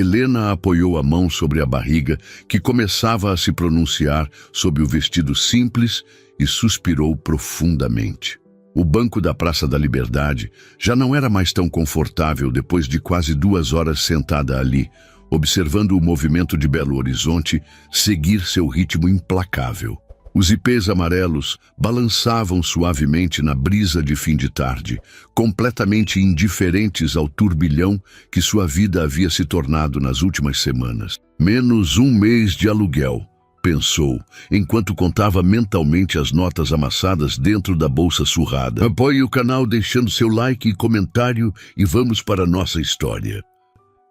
Helena apoiou a mão sobre a barriga, que começava a se pronunciar sob o vestido simples, e suspirou profundamente. O banco da Praça da Liberdade já não era mais tão confortável depois de quase 2 horas sentada ali, observando o movimento de Belo Horizonte seguir seu ritmo implacável. Os ipês amarelos balançavam suavemente na brisa de fim de tarde, completamente indiferentes ao turbilhão que sua vida havia se tornado nas últimas semanas. Menos 1 mês de aluguel, pensou, enquanto contava mentalmente as notas amassadas dentro da bolsa surrada. Apoie o canal deixando seu like e comentário e vamos para a nossa história.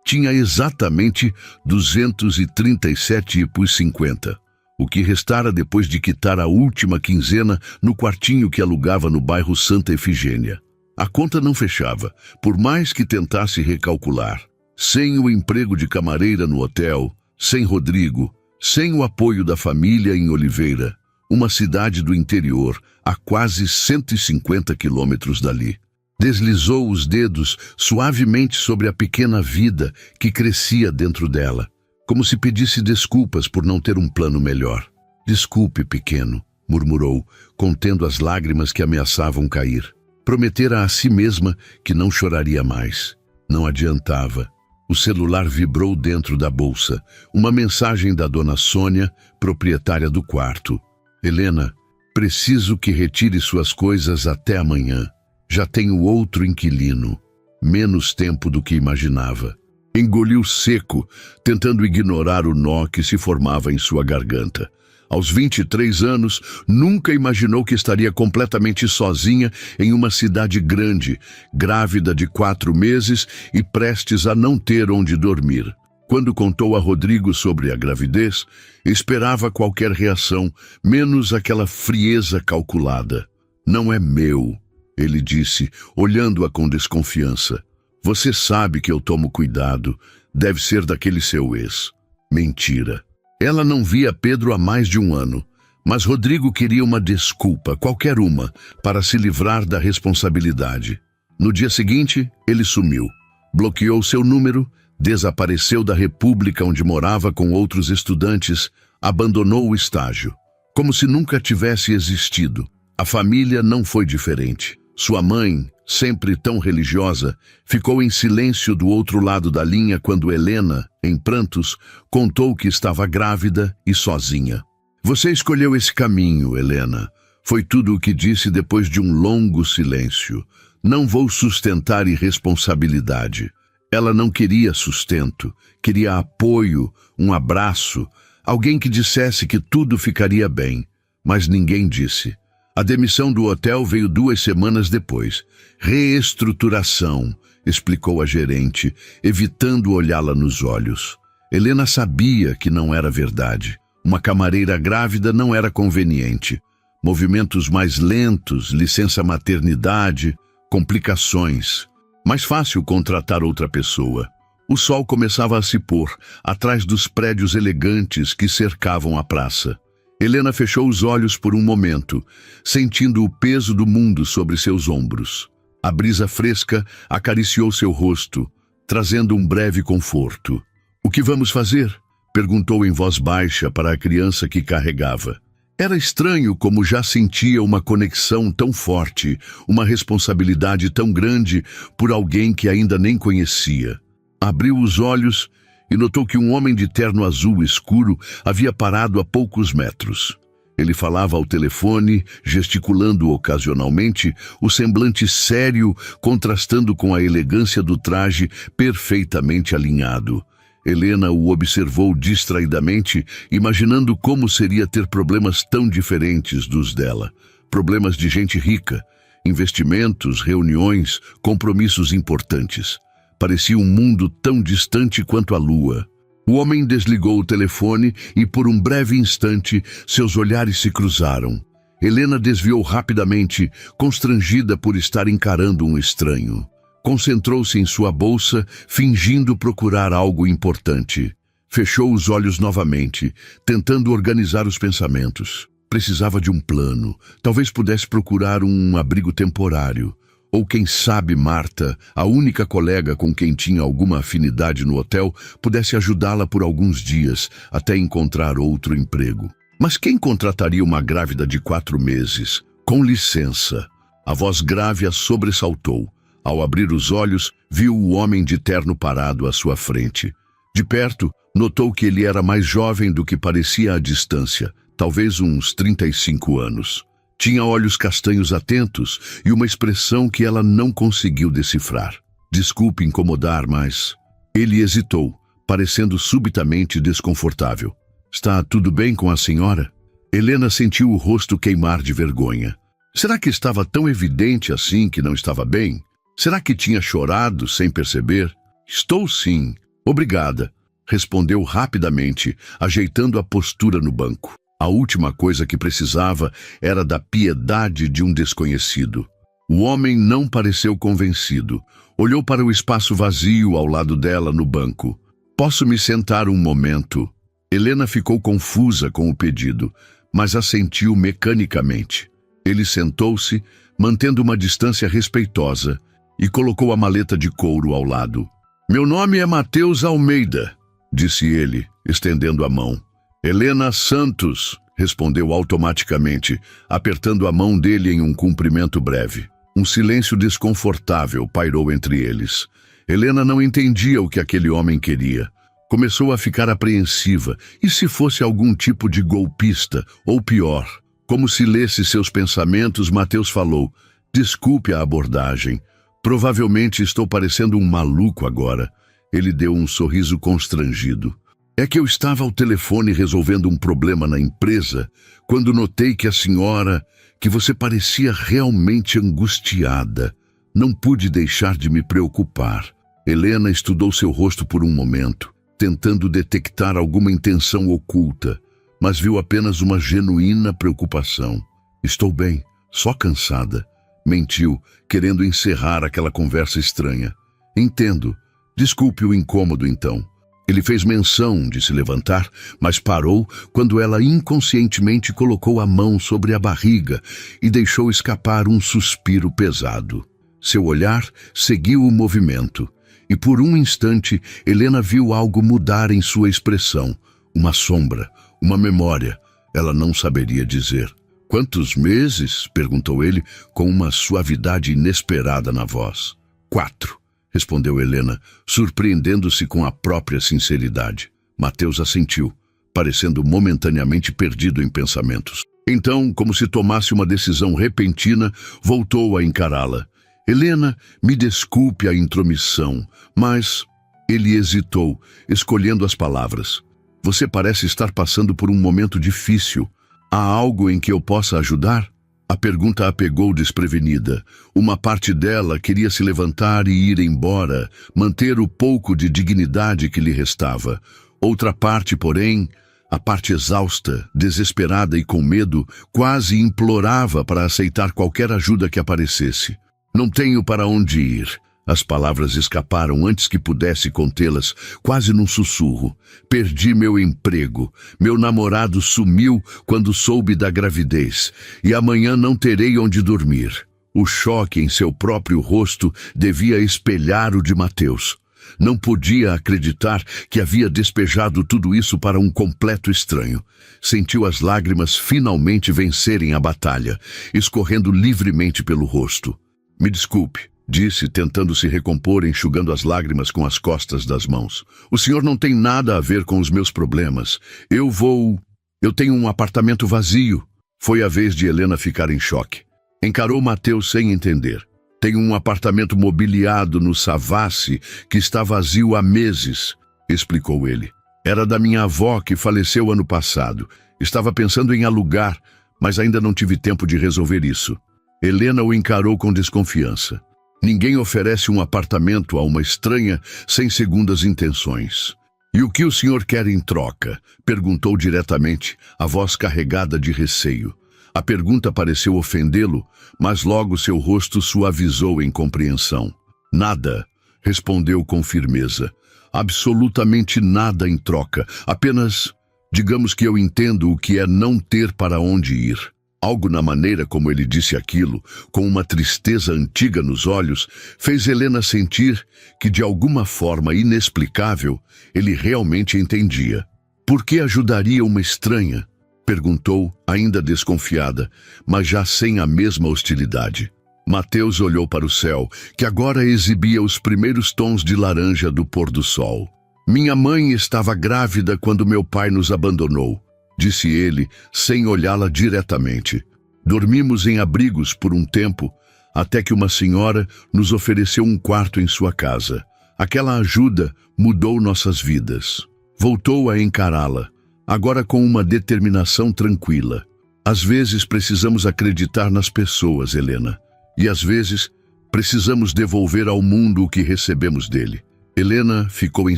Tinha exatamente 237,50. O que restara depois de quitar a última quinzena no quartinho que alugava no bairro Santa Efigênia. A conta não fechava, por mais que tentasse recalcular. Sem o emprego de camareira no hotel, sem Rodrigo, sem o apoio da família em Oliveira, uma cidade do interior a quase 150 quilômetros dali. Deslizou os dedos suavemente sobre a pequena vida que crescia dentro dela, como se pedisse desculpas por não ter um plano melhor. Desculpe, pequeno, murmurou, contendo as lágrimas que ameaçavam cair. Prometera a si mesma que não choraria mais. Não adiantava. O celular vibrou dentro da bolsa. Uma mensagem da dona Sônia, proprietária do quarto. Helena, preciso que retire suas coisas até amanhã. Já tenho outro inquilino. Menos tempo do que imaginava. Engoliu seco, tentando ignorar o nó que se formava em sua garganta. Aos 23 anos, nunca imaginou que estaria completamente sozinha em uma cidade grande, grávida de 4 meses e prestes a não ter onde dormir. Quando contou a Rodrigo sobre a gravidez, esperava qualquer reação, menos aquela frieza calculada. Não é meu, ele disse, olhando-a com desconfiança. Você sabe que eu tomo cuidado. Deve ser daquele seu ex. Mentira. Ela não via Pedro há mais de 1 ano, mas Rodrigo queria uma desculpa, qualquer uma, para se livrar da responsabilidade. No dia seguinte, ele sumiu. Bloqueou seu número, desapareceu da república onde morava com outros estudantes, abandonou o estágio. Como se nunca tivesse existido. A família não foi diferente. Sua mãe, sempre tão religiosa, ficou em silêncio do outro lado da linha quando Helena, em prantos, contou que estava grávida e sozinha. Você escolheu esse caminho, Helena. Foi tudo o que disse depois de um longo silêncio. Não vou sustentar irresponsabilidade. Ela não queria sustento, queria apoio, um abraço, alguém que dissesse que tudo ficaria bem, mas ninguém disse. A demissão do hotel veio 2 semanas depois. Reestruturação, explicou a gerente, evitando olhá-la nos olhos. Helena sabia que não era verdade. Uma camareira grávida não era conveniente. Movimentos mais lentos, licença maternidade, complicações. Mais fácil contratar outra pessoa. O sol começava a se pôr, atrás dos prédios elegantes que cercavam a praça. Helena fechou os olhos por um momento, sentindo o peso do mundo sobre seus ombros. A brisa fresca acariciou seu rosto, trazendo um breve conforto. O que vamos fazer? Perguntou em voz baixa para a criança que carregava. Era estranho como já sentia uma conexão tão forte, uma responsabilidade tão grande por alguém que ainda nem conhecia. Abriu os olhos e notou que um homem de terno azul escuro havia parado a poucos metros. Ele falava ao telefone, gesticulando ocasionalmente, o semblante sério contrastando com a elegância do traje perfeitamente alinhado. Helena o observou distraidamente, imaginando como seria ter problemas tão diferentes dos dela. Problemas de gente rica, investimentos, reuniões, compromissos importantes. Parecia um mundo tão distante quanto a lua. O homem desligou o telefone e, por um breve instante, seus olhares se cruzaram. Helena desviou rapidamente, constrangida por estar encarando um estranho. Concentrou-se em sua bolsa, fingindo procurar algo importante. Fechou os olhos novamente, tentando organizar os pensamentos. Precisava de um plano. Talvez pudesse procurar um abrigo temporário. Ou quem sabe Marta, a única colega com quem tinha alguma afinidade no hotel, pudesse ajudá-la por alguns dias até encontrar outro emprego. Mas quem contrataria uma grávida de 4 meses? Com licença. A voz grave a sobressaltou. Ao abrir os olhos, viu o homem de terno parado à sua frente. De perto, notou que ele era mais jovem do que parecia à distância, talvez uns 35 anos. Tinha olhos castanhos atentos e uma expressão que ela não conseguiu decifrar. Desculpe incomodar, mas... Ele hesitou, parecendo subitamente desconfortável. Está tudo bem com a senhora? Helena sentiu o rosto queimar de vergonha. Será que estava tão evidente assim que não estava bem? Será que tinha chorado sem perceber? Estou sim. Obrigada, respondeu rapidamente, ajeitando a postura no banco. A última coisa que precisava era da piedade de um desconhecido. O homem não pareceu convencido. Olhou para o espaço vazio ao lado dela no banco. Posso me sentar um momento? Helena ficou confusa com o pedido, mas assentiu mecanicamente. Ele sentou-se, mantendo uma distância respeitosa, e colocou a maleta de couro ao lado. Meu nome é Matheus Almeida, disse ele, estendendo a mão. Helena Santos, respondeu automaticamente, apertando a mão dele em um cumprimento breve. Um silêncio desconfortável pairou entre eles. Helena não entendia o que aquele homem queria. Começou a ficar apreensiva. E se fosse algum tipo de golpista, ou pior? Como se lesse seus pensamentos, Matheus falou. Desculpe a abordagem. Provavelmente estou parecendo um maluco agora. Ele deu um sorriso constrangido. É que eu estava ao telefone resolvendo um problema na empresa, quando notei que você parecia realmente angustiada. Não pude deixar de me preocupar. Helena estudou seu rosto por um momento, tentando detectar alguma intenção oculta, mas viu apenas uma genuína preocupação. Estou bem, só cansada. Mentiu, querendo encerrar aquela conversa estranha. Entendo. Desculpe o incômodo, então. Ele fez menção de se levantar, mas parou quando ela inconscientemente colocou a mão sobre a barriga e deixou escapar um suspiro pesado. Seu olhar seguiu o movimento, e por um instante Helena viu algo mudar em sua expressão. Uma sombra, uma memória. Ela não saberia dizer. Quantos meses? Perguntou ele com uma suavidade inesperada na voz. 4. Respondeu Helena, surpreendendo-se com a própria sinceridade. Matheus assentiu, parecendo momentaneamente perdido em pensamentos. Então, como se tomasse uma decisão repentina, voltou a encará-la. Helena, me desculpe a intromissão, mas... Ele hesitou, escolhendo as palavras. Você parece estar passando por um momento difícil. Há algo em que eu possa ajudar? A pergunta a pegou desprevenida. Uma parte dela queria se levantar e ir embora, manter o pouco de dignidade que lhe restava. Outra parte, porém, a parte exausta, desesperada e com medo, quase implorava para aceitar qualquer ajuda que aparecesse. Não tenho para onde ir. As palavras escaparam antes que pudesse contê-las, quase num sussurro. Perdi meu emprego. Meu namorado sumiu quando soube da gravidez. E amanhã não terei onde dormir. O choque em seu próprio rosto devia espelhar o de Matheus. Não podia acreditar que havia despejado tudo isso para um completo estranho. Sentiu as lágrimas finalmente vencerem a batalha, escorrendo livremente pelo rosto. Me desculpe, disse, tentando se recompor, enxugando as lágrimas com as costas das mãos. O senhor não tem nada a ver com os meus problemas. Eu tenho um apartamento vazio. Foi a vez de Helena ficar em choque. Encarou Matheus sem entender. Tenho um apartamento mobiliado no Savassi que está vazio há meses, explicou ele. Era da minha avó que faleceu ano passado. Estava pensando em alugar, mas ainda não tive tempo de resolver isso. Helena o encarou com desconfiança. Ninguém oferece um apartamento a uma estranha sem segundas intenções. E o que o senhor quer em troca? Perguntou diretamente, a voz carregada de receio. A pergunta pareceu ofendê-lo, mas logo seu rosto suavizou em compreensão. Nada, respondeu com firmeza. Absolutamente nada em troca. Apenas, digamos que eu entendo o que é não ter para onde ir. Algo na maneira como ele disse aquilo, com uma tristeza antiga nos olhos, fez Helena sentir que, de alguma forma inexplicável, ele realmente entendia. Por que ajudaria uma estranha? Perguntou, ainda desconfiada, mas já sem a mesma hostilidade. Mateus olhou para o céu, que agora exibia os primeiros tons de laranja do pôr do sol. Minha mãe estava grávida quando meu pai nos abandonou, disse ele, sem olhá-la diretamente. Dormimos em abrigos por um tempo, até que uma senhora nos ofereceu um quarto em sua casa. Aquela ajuda mudou nossas vidas. Voltou a encará-la, agora com uma determinação tranquila. Às vezes precisamos acreditar nas pessoas, Helena. E às vezes precisamos devolver ao mundo o que recebemos dele. Helena ficou em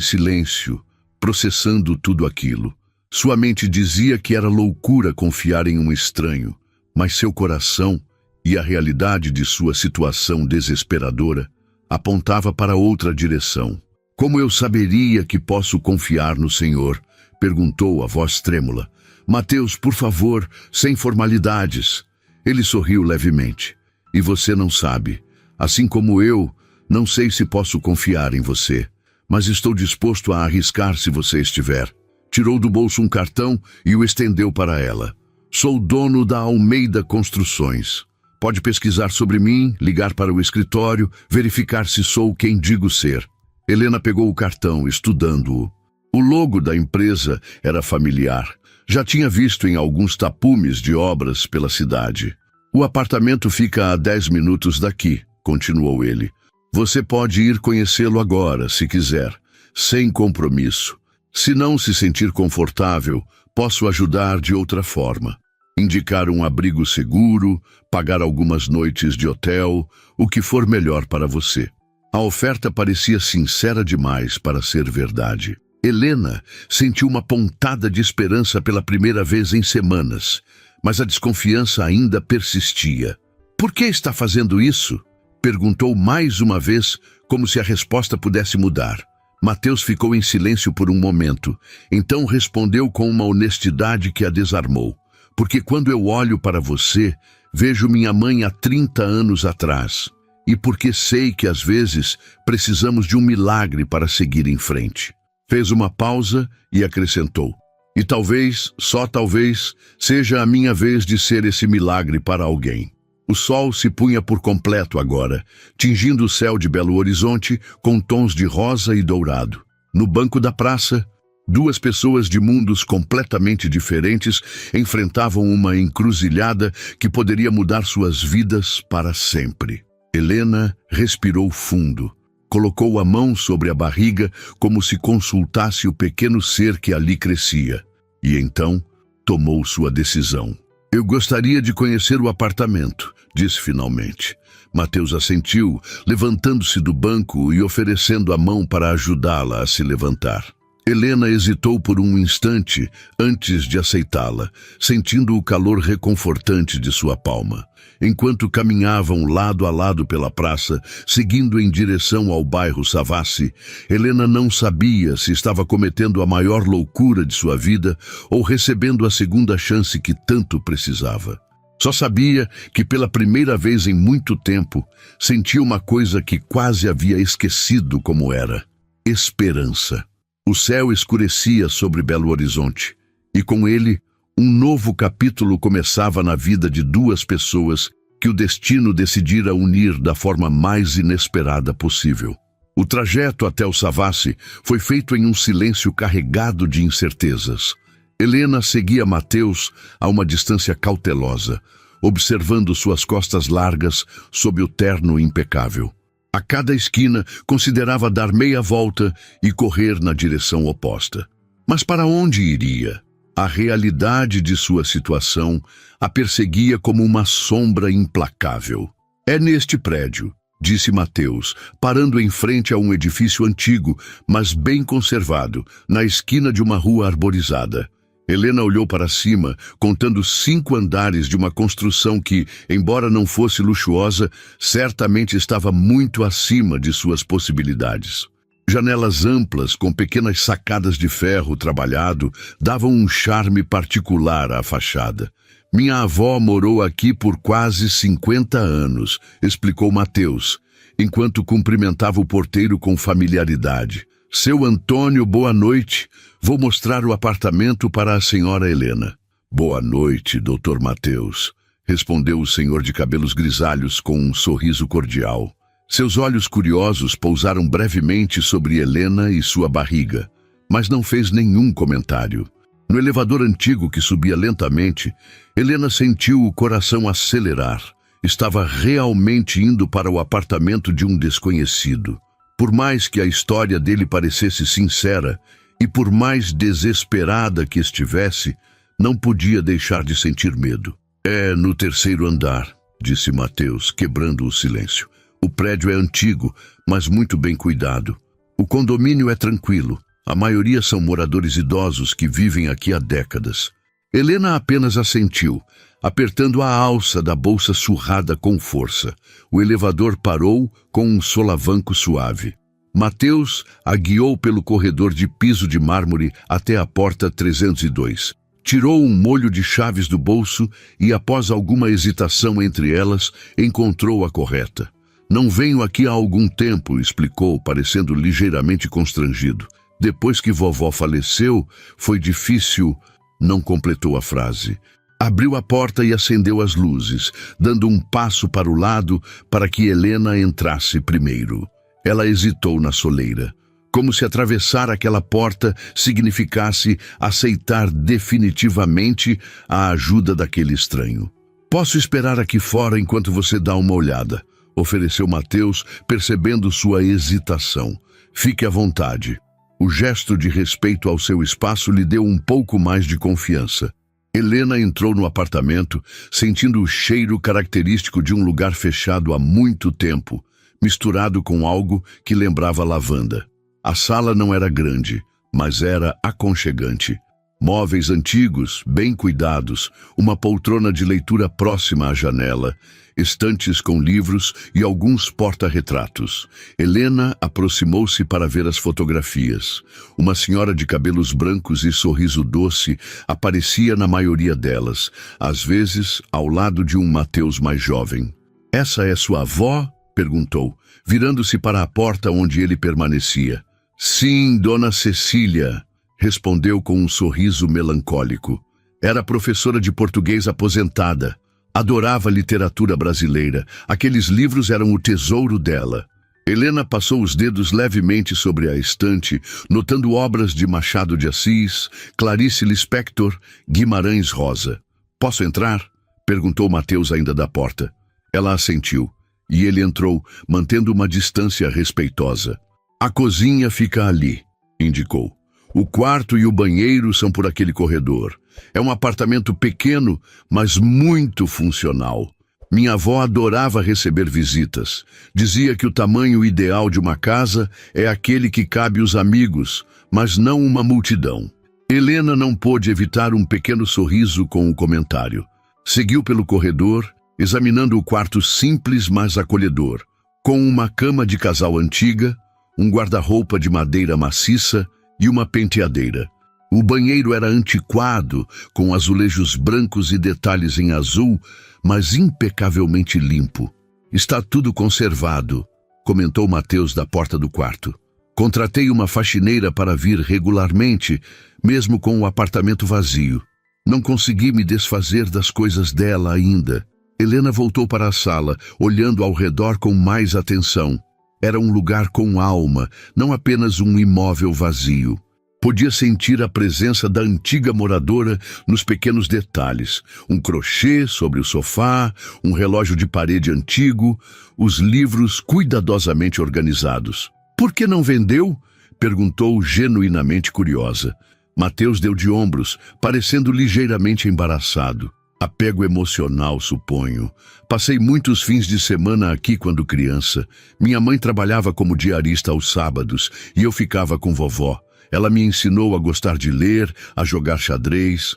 silêncio, processando tudo aquilo. Sua mente dizia que era loucura confiar em um estranho, mas seu coração e a realidade de sua situação desesperadora apontava para outra direção. Como eu saberia que posso confiar no Senhor? Perguntou a voz trêmula. Mateus, por favor, sem formalidades. Ele sorriu levemente. E você não sabe. Assim como eu, não sei se posso confiar em você, mas estou disposto a arriscar se você estiver. Tirou do bolso um cartão e o estendeu para ela. Sou dono da Almeida Construções. Pode pesquisar sobre mim, ligar para o escritório, verificar se sou quem digo ser. Helena pegou o cartão, estudando-o. O logo da empresa era familiar. Já tinha visto em alguns tapumes de obras pela cidade. O apartamento fica a 10 minutos daqui, continuou ele. Você pode ir conhecê-lo agora, se quiser, sem compromisso. Se não se sentir confortável, posso ajudar de outra forma. Indicar um abrigo seguro, pagar algumas noites de hotel, o que for melhor para você. A oferta parecia sincera demais para ser verdade. Helena sentiu uma pontada de esperança pela primeira vez em semanas. Mas a desconfiança ainda persistia. Por que está fazendo isso? Perguntou mais uma vez, como se a resposta pudesse mudar. Mateus ficou em silêncio por um momento, então respondeu com uma honestidade que a desarmou. Porque quando eu olho para você, vejo minha mãe há 30 anos atrás. E porque sei que às vezes precisamos de um milagre para seguir em frente. Fez uma pausa e acrescentou. E talvez, só talvez, seja a minha vez de ser esse milagre para alguém. O sol se punha por completo agora, tingindo o céu de Belo Horizonte com tons de rosa e dourado. No banco da praça, duas pessoas de mundos completamente diferentes enfrentavam uma encruzilhada que poderia mudar suas vidas para sempre. Helena respirou fundo. Colocou a mão sobre a barriga como se consultasse o pequeno ser que ali crescia. E então tomou sua decisão. Eu gostaria de conhecer o apartamento, disse finalmente. Mateus assentiu, levantando-se do banco e oferecendo a mão para ajudá-la a se levantar. Helena hesitou por um instante antes de aceitá-la, sentindo o calor reconfortante de sua palma. Enquanto caminhavam lado a lado pela praça, seguindo em direção ao bairro Savassi, Helena não sabia se estava cometendo a maior loucura de sua vida ou recebendo a segunda chance que tanto precisava. Só sabia que pela primeira vez em muito tempo, sentia uma coisa que quase havia esquecido como era: esperança. O céu escurecia sobre Belo Horizonte, e com ele, um novo capítulo começava na vida de duas pessoas que o destino decidira unir da forma mais inesperada possível. O trajeto até o Savassi foi feito em um silêncio carregado de incertezas. Helena seguia Mateus a uma distância cautelosa, observando suas costas largas sob o terno impecável. A cada esquina, considerava dar meia volta e correr na direção oposta. Mas para onde iria? A realidade de sua situação a perseguia como uma sombra implacável. É neste prédio, disse Mateus, parando em frente a um edifício antigo, mas bem conservado, na esquina de uma rua arborizada. Helena olhou para cima, contando 5 andares de uma construção que, embora não fosse luxuosa, certamente estava muito acima de suas possibilidades. Janelas amplas, com pequenas sacadas de ferro trabalhado, davam um charme particular à fachada. Minha avó morou aqui por quase 50 anos, explicou Mateus, enquanto cumprimentava o porteiro com familiaridade. Seu Antônio, boa noite. Vou mostrar o apartamento para a senhora Helena. Boa noite, doutor Mateus, respondeu o senhor de cabelos grisalhos com um sorriso cordial. Seus olhos curiosos pousaram brevemente sobre Helena e sua barriga, mas não fez nenhum comentário. No elevador antigo que subia lentamente, Helena sentiu o coração acelerar. Estava realmente indo para o apartamento de um desconhecido. Por mais que a história dele parecesse sincera, e por mais desesperada que estivesse, não podia deixar de sentir medo. É no 3º andar, disse Mateus, quebrando o silêncio. O prédio é antigo, mas muito bem cuidado. O condomínio é tranquilo. A maioria são moradores idosos que vivem aqui há décadas. Helena apenas assentiu, apertando a alça da bolsa surrada com força. O elevador parou com um solavanco suave. Mateus a guiou pelo corredor de piso de mármore até a porta 302. Tirou um molho de chaves do bolso e, após alguma hesitação entre elas, encontrou a correta. Não venho aqui há algum tempo, explicou, parecendo ligeiramente constrangido. Depois que vovó faleceu, foi difícil. Não completou a frase. Abriu a porta e acendeu as luzes, dando um passo para o lado para que Helena entrasse primeiro. Ela hesitou na soleira, como se atravessar aquela porta significasse aceitar definitivamente a ajuda daquele estranho. Posso esperar aqui fora enquanto você dá uma olhada, ofereceu Mateus, percebendo sua hesitação. Fique à vontade. O gesto de respeito ao seu espaço lhe deu um pouco mais de confiança. Helena entrou no apartamento, sentindo o cheiro característico de um lugar fechado há muito tempo, misturado com algo que lembrava lavanda. A sala não era grande, mas era aconchegante. Móveis antigos, bem cuidados, uma poltrona de leitura próxima à janela, estantes com livros e alguns porta-retratos. Helena aproximou-se para ver as fotografias. Uma senhora de cabelos brancos e sorriso doce aparecia na maioria delas, às vezes ao lado de um Mateus mais jovem. Essa é sua avó? Perguntou, virando-se para a porta onde ele permanecia. Sim, dona Cecília, respondeu com um sorriso melancólico. Era professora de português aposentada. Adorava literatura brasileira. Aqueles livros eram o tesouro dela. Helena passou os dedos levemente sobre a estante, notando obras de Machado de Assis, Clarice Lispector, Guimarães Rosa. Posso entrar? Perguntou Mateus ainda da porta. Ela assentiu, e ele entrou, mantendo uma distância respeitosa. A cozinha fica ali, indicou. O quarto e o banheiro são por aquele corredor. É um apartamento pequeno, mas muito funcional. Minha avó adorava receber visitas. Dizia que o tamanho ideal de uma casa é aquele que cabe os amigos, mas não uma multidão. Helena não pôde evitar um pequeno sorriso com o comentário. Seguiu pelo corredor, examinando o quarto simples, mas acolhedor, com uma cama de casal antiga, um guarda-roupa de madeira maciça e uma penteadeira. O banheiro era antiquado, com azulejos brancos e detalhes em azul, mas impecavelmente limpo. Está tudo conservado, comentou Mateus da porta do quarto. Contratei uma faxineira para vir regularmente, mesmo com o apartamento vazio. Não consegui me desfazer das coisas dela ainda. Helena voltou para a sala, olhando ao redor com mais atenção. Era um lugar com alma, não apenas um imóvel vazio. Podia sentir a presença da antiga moradora nos pequenos detalhes. Um crochê sobre o sofá, um relógio de parede antigo, os livros cuidadosamente organizados. Por que não vendeu? Perguntou genuinamente curiosa. Mateus deu de ombros, parecendo ligeiramente embaraçado. Apego emocional, suponho. Passei muitos fins de semana aqui quando criança. Minha mãe trabalhava como diarista aos sábados e eu ficava com vovó. Ela me ensinou a gostar de ler, a jogar xadrez.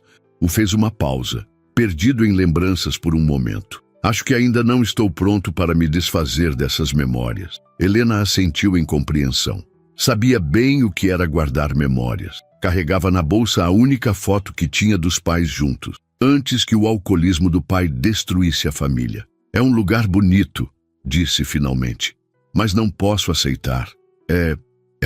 Fez uma pausa, perdido em lembranças por um momento. Acho que ainda não estou pronto para me desfazer dessas memórias. Helena assentiu em compreensão. Sabia bem o que era guardar memórias. Carregava na bolsa a única foto que tinha dos pais juntos. antes que o alcoolismo do pai destruísse a família. É um lugar bonito, disse finalmente, mas não posso aceitar. É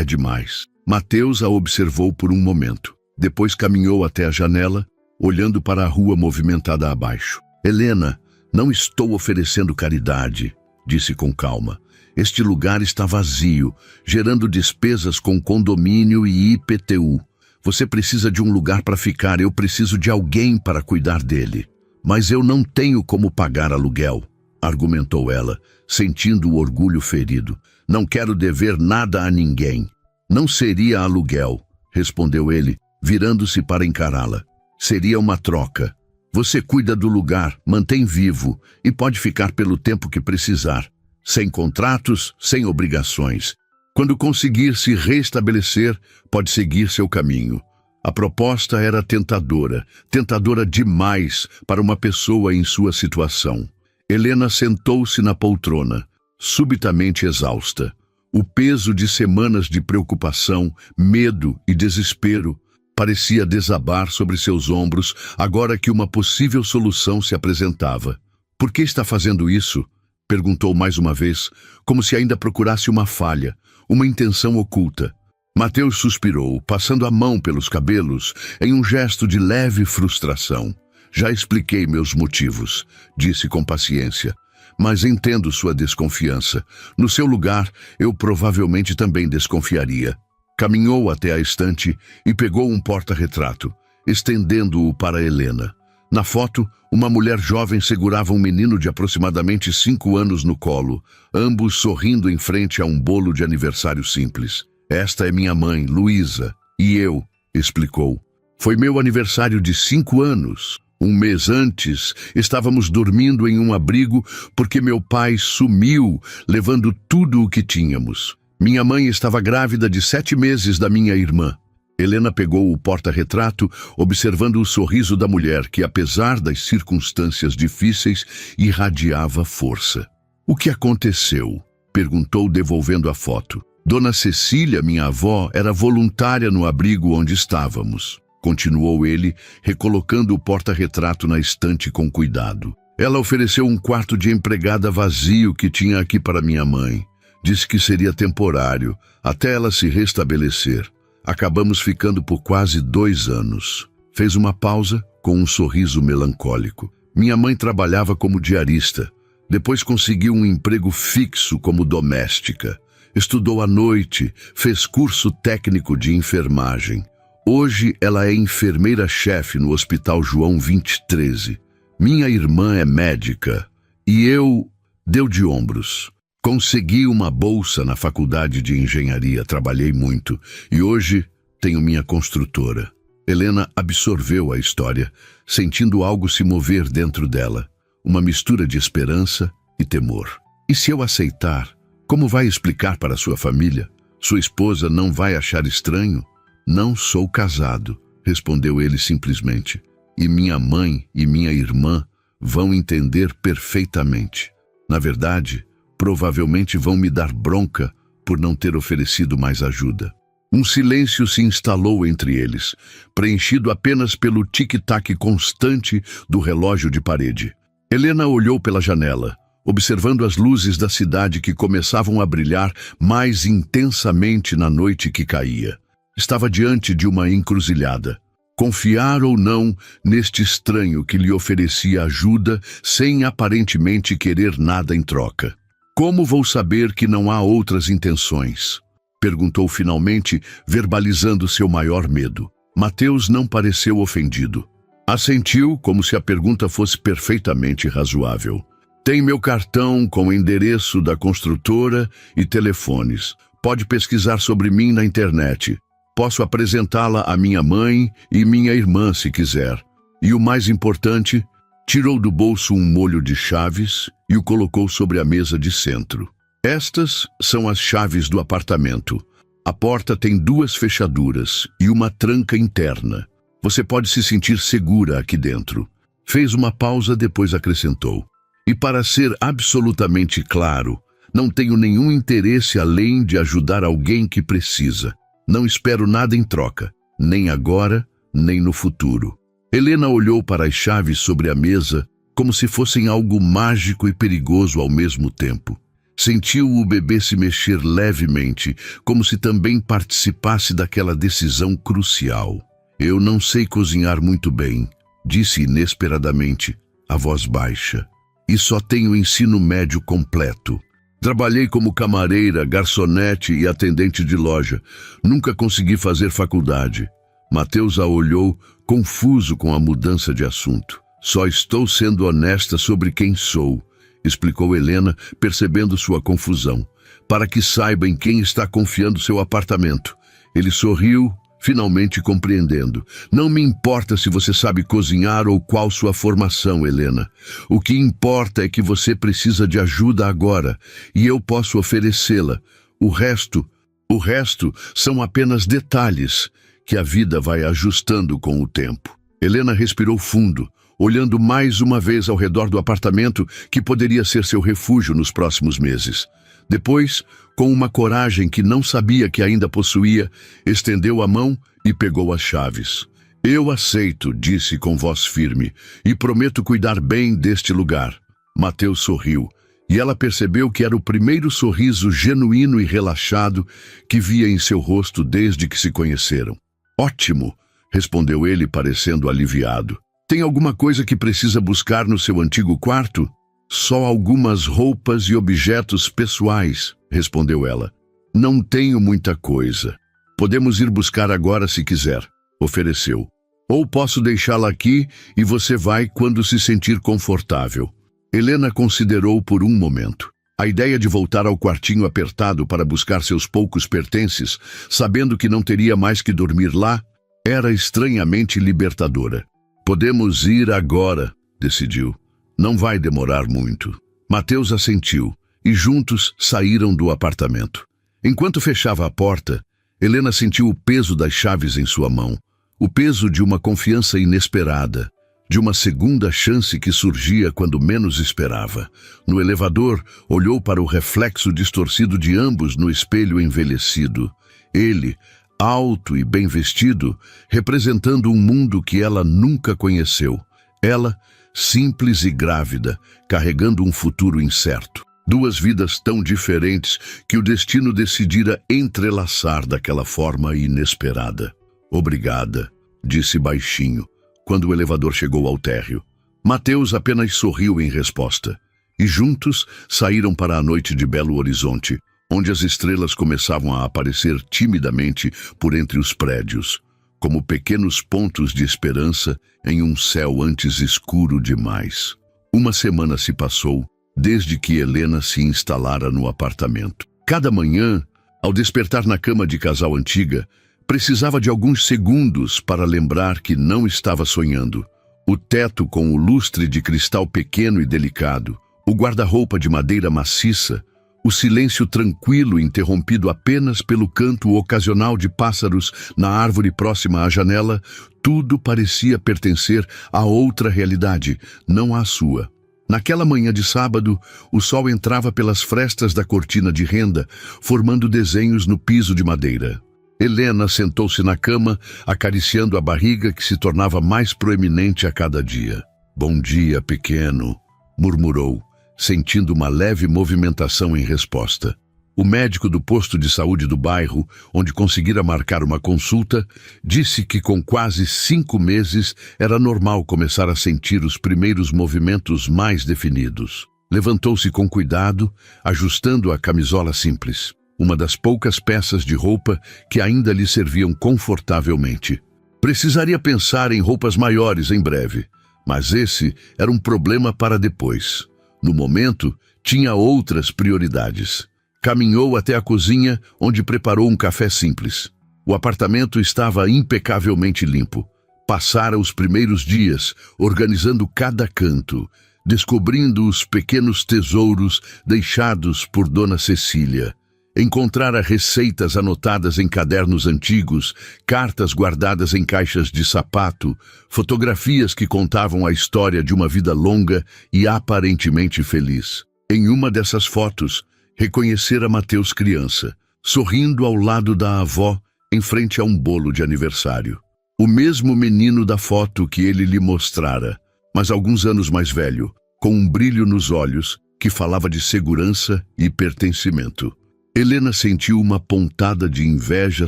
demais. Mateus a observou por um momento. Depois caminhou até a janela, olhando para a rua movimentada abaixo. Helena, não estou oferecendo caridade, disse com calma. Este lugar está vazio, gerando despesas com condomínio e IPTU. Você precisa de um lugar para ficar, eu preciso de alguém para cuidar dele. Mas eu não tenho como pagar aluguel, argumentou ela, sentindo o orgulho ferido. Não quero dever nada a ninguém. Não seria aluguel, respondeu ele, virando-se para encará-la. Seria uma troca. Você cuida do lugar, mantém vivo e pode ficar pelo tempo que precisar. Sem contratos, sem obrigações. Quando conseguir se restabelecer, pode seguir seu caminho. A proposta era tentadora demais para uma pessoa em sua situação. Helena sentou-se na poltrona, subitamente exausta. O peso de semanas de preocupação, medo e desespero parecia desabar sobre seus ombros agora que uma possível solução se apresentava. Por que está fazendo isso? Perguntou mais uma vez, como se ainda procurasse uma falha, uma intenção oculta. Mateus suspirou, passando a mão pelos cabelos, em um gesto de leve frustração. Já expliquei meus motivos, disse com paciência, mas entendo sua desconfiança. No seu lugar, eu provavelmente também desconfiaria. Caminhou até a estante e pegou um porta-retrato, estendendo-o para Helena. Na foto, uma mulher jovem segurava um menino de aproximadamente 5 anos no colo, ambos sorrindo em frente a um bolo de aniversário simples. Esta é minha mãe, Luísa, e eu, explicou. Foi meu aniversário de 5 anos. Um mês antes, estávamos dormindo em um abrigo porque meu pai sumiu, levando tudo o que tínhamos. Minha mãe estava grávida de 7 meses da minha irmã. Helena pegou o porta-retrato, observando o sorriso da mulher que, apesar das circunstâncias difíceis, irradiava força. O que aconteceu? Perguntou, devolvendo a foto. Dona Cecília, minha avó, era voluntária no abrigo onde estávamos. Continuou ele, recolocando o porta-retrato na estante com cuidado. Ela ofereceu um quarto de empregada vazio que tinha aqui para minha mãe. Disse que seria temporário, até ela se restabelecer. Acabamos ficando por quase 2 anos. Fez uma pausa com um sorriso melancólico. Minha mãe trabalhava como diarista. Depois conseguiu um emprego fixo como doméstica. Estudou à noite, fez curso técnico de enfermagem. Hoje ela é enfermeira-chefe no Hospital João 2013. Minha irmã é médica e eu... Deu de ombros. Consegui uma bolsa na faculdade de engenharia, trabalhei muito e hoje tenho minha construtora. Helena absorveu a história, sentindo algo se mover dentro dela, uma mistura de esperança e temor. E se eu aceitar, como vai explicar para sua família? Sua esposa não vai achar estranho? Não sou casado, respondeu ele simplesmente. E minha mãe e minha irmã vão entender perfeitamente. Na verdade, provavelmente vão me dar bronca por não ter oferecido mais ajuda. Um silêncio se instalou entre eles, preenchido apenas pelo tic-tac constante do relógio de parede. Helena olhou pela janela, observando as luzes da cidade que começavam a brilhar mais intensamente na noite que caía. Estava diante de uma encruzilhada. Confiar ou não neste estranho que lhe oferecia ajuda sem aparentemente querer nada em troca. Como vou saber que não há outras intenções? Perguntou finalmente, verbalizando seu maior medo. Mateus não pareceu ofendido. Assentiu como se a pergunta fosse perfeitamente razoável. Tem meu cartão com o endereço da construtora e telefones. Pode pesquisar sobre mim na internet. Posso apresentá-la à minha mãe e minha irmã se quiser. E o mais importante, tirou do bolso um molho de chaves e o colocou sobre a mesa de centro. Estas são as chaves do apartamento. A porta tem 2 fechaduras e uma tranca interna. Você pode se sentir segura aqui dentro. Fez uma pausa, depois acrescentou. E para ser absolutamente claro, não tenho nenhum interesse além de ajudar alguém que precisa. Não espero nada em troca, nem agora, nem no futuro. Helena olhou para as chaves sobre a mesa como se fossem algo mágico e perigoso ao mesmo tempo. Sentiu o bebê se mexer levemente, como se também participasse daquela decisão crucial. Eu não sei cozinhar muito bem, disse inesperadamente, a voz baixa. E só tenho ensino médio completo. Trabalhei como camareira, garçonete e atendente de loja. Nunca consegui fazer faculdade. Mateus a olhou, confuso com a mudança de assunto. Só estou sendo honesta sobre quem sou, explicou Helena, percebendo sua confusão. Para que saiba em quem está confiando seu apartamento. Ele sorriu, finalmente compreendendo. Não me importa se você sabe cozinhar ou qual sua formação, Helena. O que importa é que você precisa de ajuda agora, e eu posso oferecê-la. O resto são apenas detalhes que a vida vai ajustando com o tempo. Helena respirou fundo, olhando mais uma vez ao redor do apartamento que poderia ser seu refúgio nos próximos meses. Depois, com uma coragem que não sabia que ainda possuía, estendeu a mão e pegou as chaves. Eu aceito, disse com voz firme, e prometo cuidar bem deste lugar. Mateus sorriu, e ela percebeu que era o primeiro sorriso genuíno e relaxado que via em seu rosto desde que se conheceram. Ótimo, respondeu ele, parecendo aliviado. Tem alguma coisa que precisa buscar no seu antigo quarto? Só algumas roupas e objetos pessoais, respondeu ela. Não tenho muita coisa. Podemos ir buscar agora se quiser, ofereceu. Ou posso deixá-la aqui e você vai quando se sentir confortável. Helena considerou por um momento. A ideia de voltar ao quartinho apertado para buscar seus poucos pertences, sabendo que não teria mais que dormir lá, era estranhamente libertadora. Podemos ir agora, decidiu. Não vai demorar muito. Mateus assentiu, e juntos saíram do apartamento. Enquanto fechava a porta, Helena sentiu o peso das chaves em sua mão, o peso de uma confiança inesperada, de uma segunda chance que surgia quando menos esperava. No elevador, olhou para o reflexo distorcido de ambos no espelho envelhecido. Ele, alto e bem vestido, representando um mundo que ela nunca conheceu. Ela, simples e grávida, carregando um futuro incerto. Duas vidas tão diferentes que o destino decidira entrelaçar daquela forma inesperada. Obrigada, disse baixinho, quando o elevador chegou ao térreo. Mateus apenas sorriu em resposta, e juntos saíram para a noite de Belo Horizonte, onde as estrelas começavam a aparecer timidamente por entre os prédios, como pequenos pontos de esperança em um céu antes escuro demais. Uma semana se passou desde que Helena se instalara no apartamento. Cada manhã, ao despertar na cama de casal antiga, precisava de alguns segundos para lembrar que não estava sonhando. O teto com o lustre de cristal pequeno e delicado, o guarda-roupa de madeira maciça, o silêncio tranquilo interrompido apenas pelo canto ocasional de pássaros na árvore próxima à janela, tudo parecia pertencer a outra realidade, não à sua. Naquela manhã de sábado, o sol entrava pelas frestas da cortina de renda, formando desenhos no piso de madeira. Helena sentou-se na cama, acariciando a barriga que se tornava mais proeminente a cada dia. "Bom dia, pequeno", murmurou, sentindo uma leve movimentação em resposta. O médico do posto de saúde do bairro, onde conseguira marcar uma consulta, disse que com quase 5 meses era normal começar a sentir os primeiros movimentos mais definidos. Levantou-se com cuidado, ajustando a camisola simples, uma das poucas peças de roupa que ainda lhe serviam confortavelmente. Precisaria pensar em roupas maiores em breve, mas esse era um problema para depois. No momento, tinha outras prioridades. Caminhou até a cozinha, onde preparou um café simples. O apartamento estava impecavelmente limpo. Passara os primeiros dias, organizando cada canto, descobrindo os pequenos tesouros deixados por Dona Cecília. Encontrara receitas anotadas em cadernos antigos, cartas guardadas em caixas de sapato, fotografias que contavam a história de uma vida longa e aparentemente feliz. Em uma dessas fotos, reconhecera Mateus criança, sorrindo ao lado da avó, em frente a um bolo de aniversário. O mesmo menino da foto que ele lhe mostrara, mas alguns anos mais velho, com um brilho nos olhos que falava de segurança e pertencimento. Helena sentiu uma pontada de inveja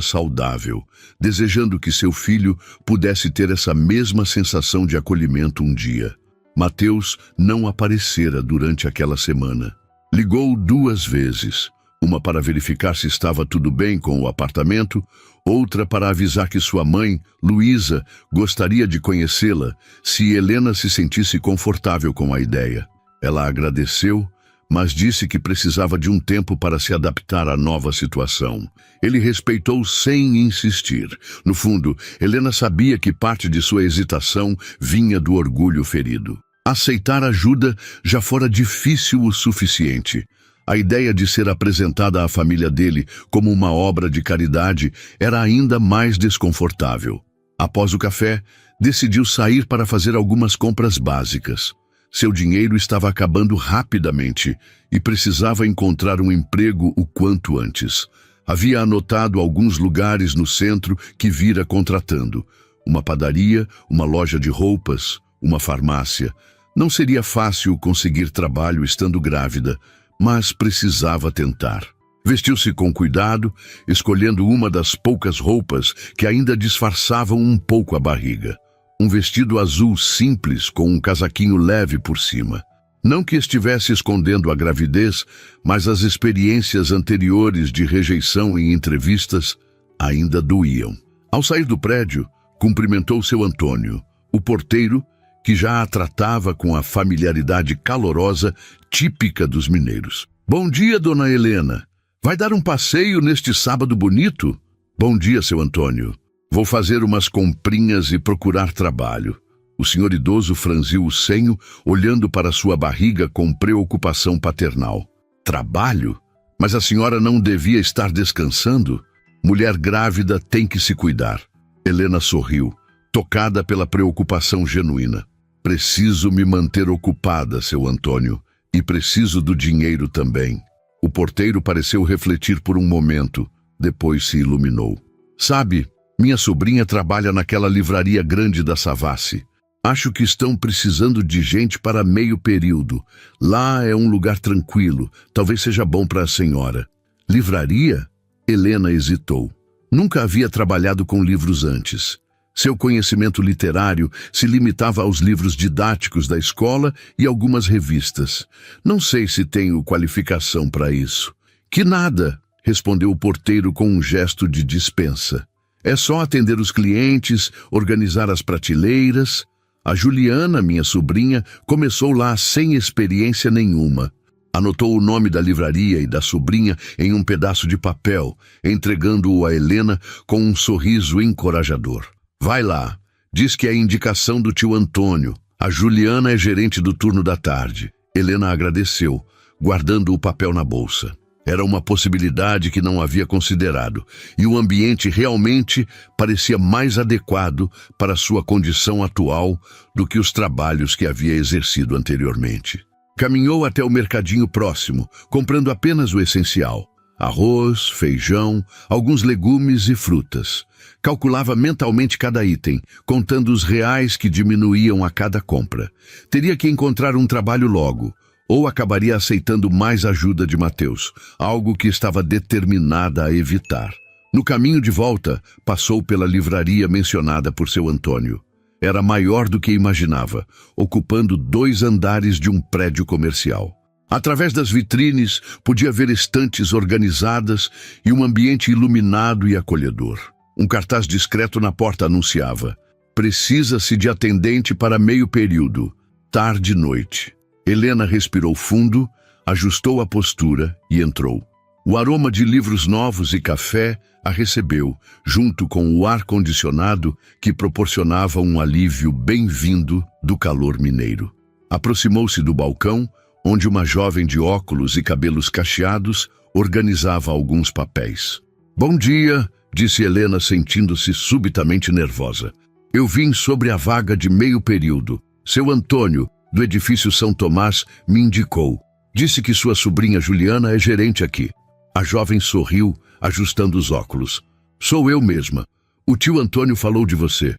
saudável, desejando que seu filho pudesse ter essa mesma sensação de acolhimento um dia. Mateus não aparecera durante aquela semana. Ligou 2 vezes, uma para verificar se estava tudo bem com o apartamento, outra para avisar que sua mãe, Luísa, gostaria de conhecê-la se Helena se sentisse confortável com a ideia. Ela agradeceu, mas disse que precisava de um tempo para se adaptar à nova situação. Ele respeitou sem insistir. No fundo, Helena sabia que parte de sua hesitação vinha do orgulho ferido. Aceitar ajuda já fora difícil o suficiente. A ideia de ser apresentada à família dele como uma obra de caridade era ainda mais desconfortável. Após o café, decidiu sair para fazer algumas compras básicas. Seu dinheiro estava acabando rapidamente e precisava encontrar um emprego o quanto antes. Havia anotado alguns lugares no centro que vira contratando. Uma padaria, uma loja de roupas, uma farmácia. Não seria fácil conseguir trabalho estando grávida, mas precisava tentar. Vestiu-se com cuidado, escolhendo uma das poucas roupas que ainda disfarçavam um pouco a barriga. Um vestido azul simples com um casaquinho leve por cima. Não que estivesse escondendo a gravidez, mas as experiências anteriores de rejeição em entrevistas ainda doíam. Ao sair do prédio, cumprimentou seu Antônio, o porteiro, que já a tratava com a familiaridade calorosa típica dos mineiros. Bom dia, dona Helena. Vai dar um passeio neste sábado bonito? Bom dia, seu Antônio. Vou fazer umas comprinhas e procurar trabalho. O senhor idoso franziu o senho, olhando para sua barriga com preocupação paternal. Trabalho? Mas a senhora não devia estar descansando? Mulher grávida tem que se cuidar. Helena sorriu, tocada pela preocupação genuína. Preciso me manter ocupada, seu Antônio, e preciso do dinheiro também. O porteiro pareceu refletir por um momento, depois se iluminou. Sabe, minha sobrinha trabalha naquela livraria grande da Savassi. Acho que estão precisando de gente para meio período. Lá é um lugar tranquilo, talvez seja bom para a senhora. Livraria? Helena hesitou. Nunca havia trabalhado com livros antes. Seu conhecimento literário se limitava aos livros didáticos da escola e algumas revistas. Não sei se tenho qualificação para isso. Que nada, respondeu o porteiro com um gesto de dispensa. É só atender os clientes, organizar as prateleiras. A Juliana, minha sobrinha, começou lá sem experiência nenhuma. Anotou o nome da livraria e da sobrinha em um pedaço de papel, entregando-o a Helena com um sorriso encorajador. Vai lá, diz que é indicação do tio Antônio. A Juliana é gerente do turno da tarde. Helena agradeceu, guardando o papel na bolsa. Era uma possibilidade que não havia considerado, e o ambiente realmente parecia mais adequado para sua condição atual do que os trabalhos que havia exercido anteriormente. Caminhou até o mercadinho próximo, comprando apenas o essencial: arroz, feijão, alguns legumes e frutas. Calculava mentalmente cada item, contando os reais que diminuíam a cada compra. Teria que encontrar um trabalho logo, ou acabaria aceitando mais ajuda de Mateus, algo que estava determinada a evitar. No caminho de volta, passou pela livraria mencionada por seu Antônio. Era maior do que imaginava, ocupando 2 andares de um prédio comercial. Através das vitrines, podia ver estantes organizadas e um ambiente iluminado e acolhedor. Um cartaz discreto na porta anunciava: precisa-se de atendente para meio período, tarde e noite. Helena respirou fundo, ajustou a postura e entrou. O aroma de livros novos e café a recebeu, junto com o ar-condicionado que proporcionava um alívio bem-vindo do calor mineiro. Aproximou-se do balcão, onde uma jovem de óculos e cabelos cacheados organizava alguns papéis. Bom dia, disse Helena, sentindo-se subitamente nervosa. Eu vim sobre a vaga de meio período. Seu Antônio, do edifício São Tomás, me indicou. Disse que sua sobrinha Juliana é gerente aqui. A jovem sorriu, ajustando os óculos. Sou eu mesma. O tio Antônio falou de você.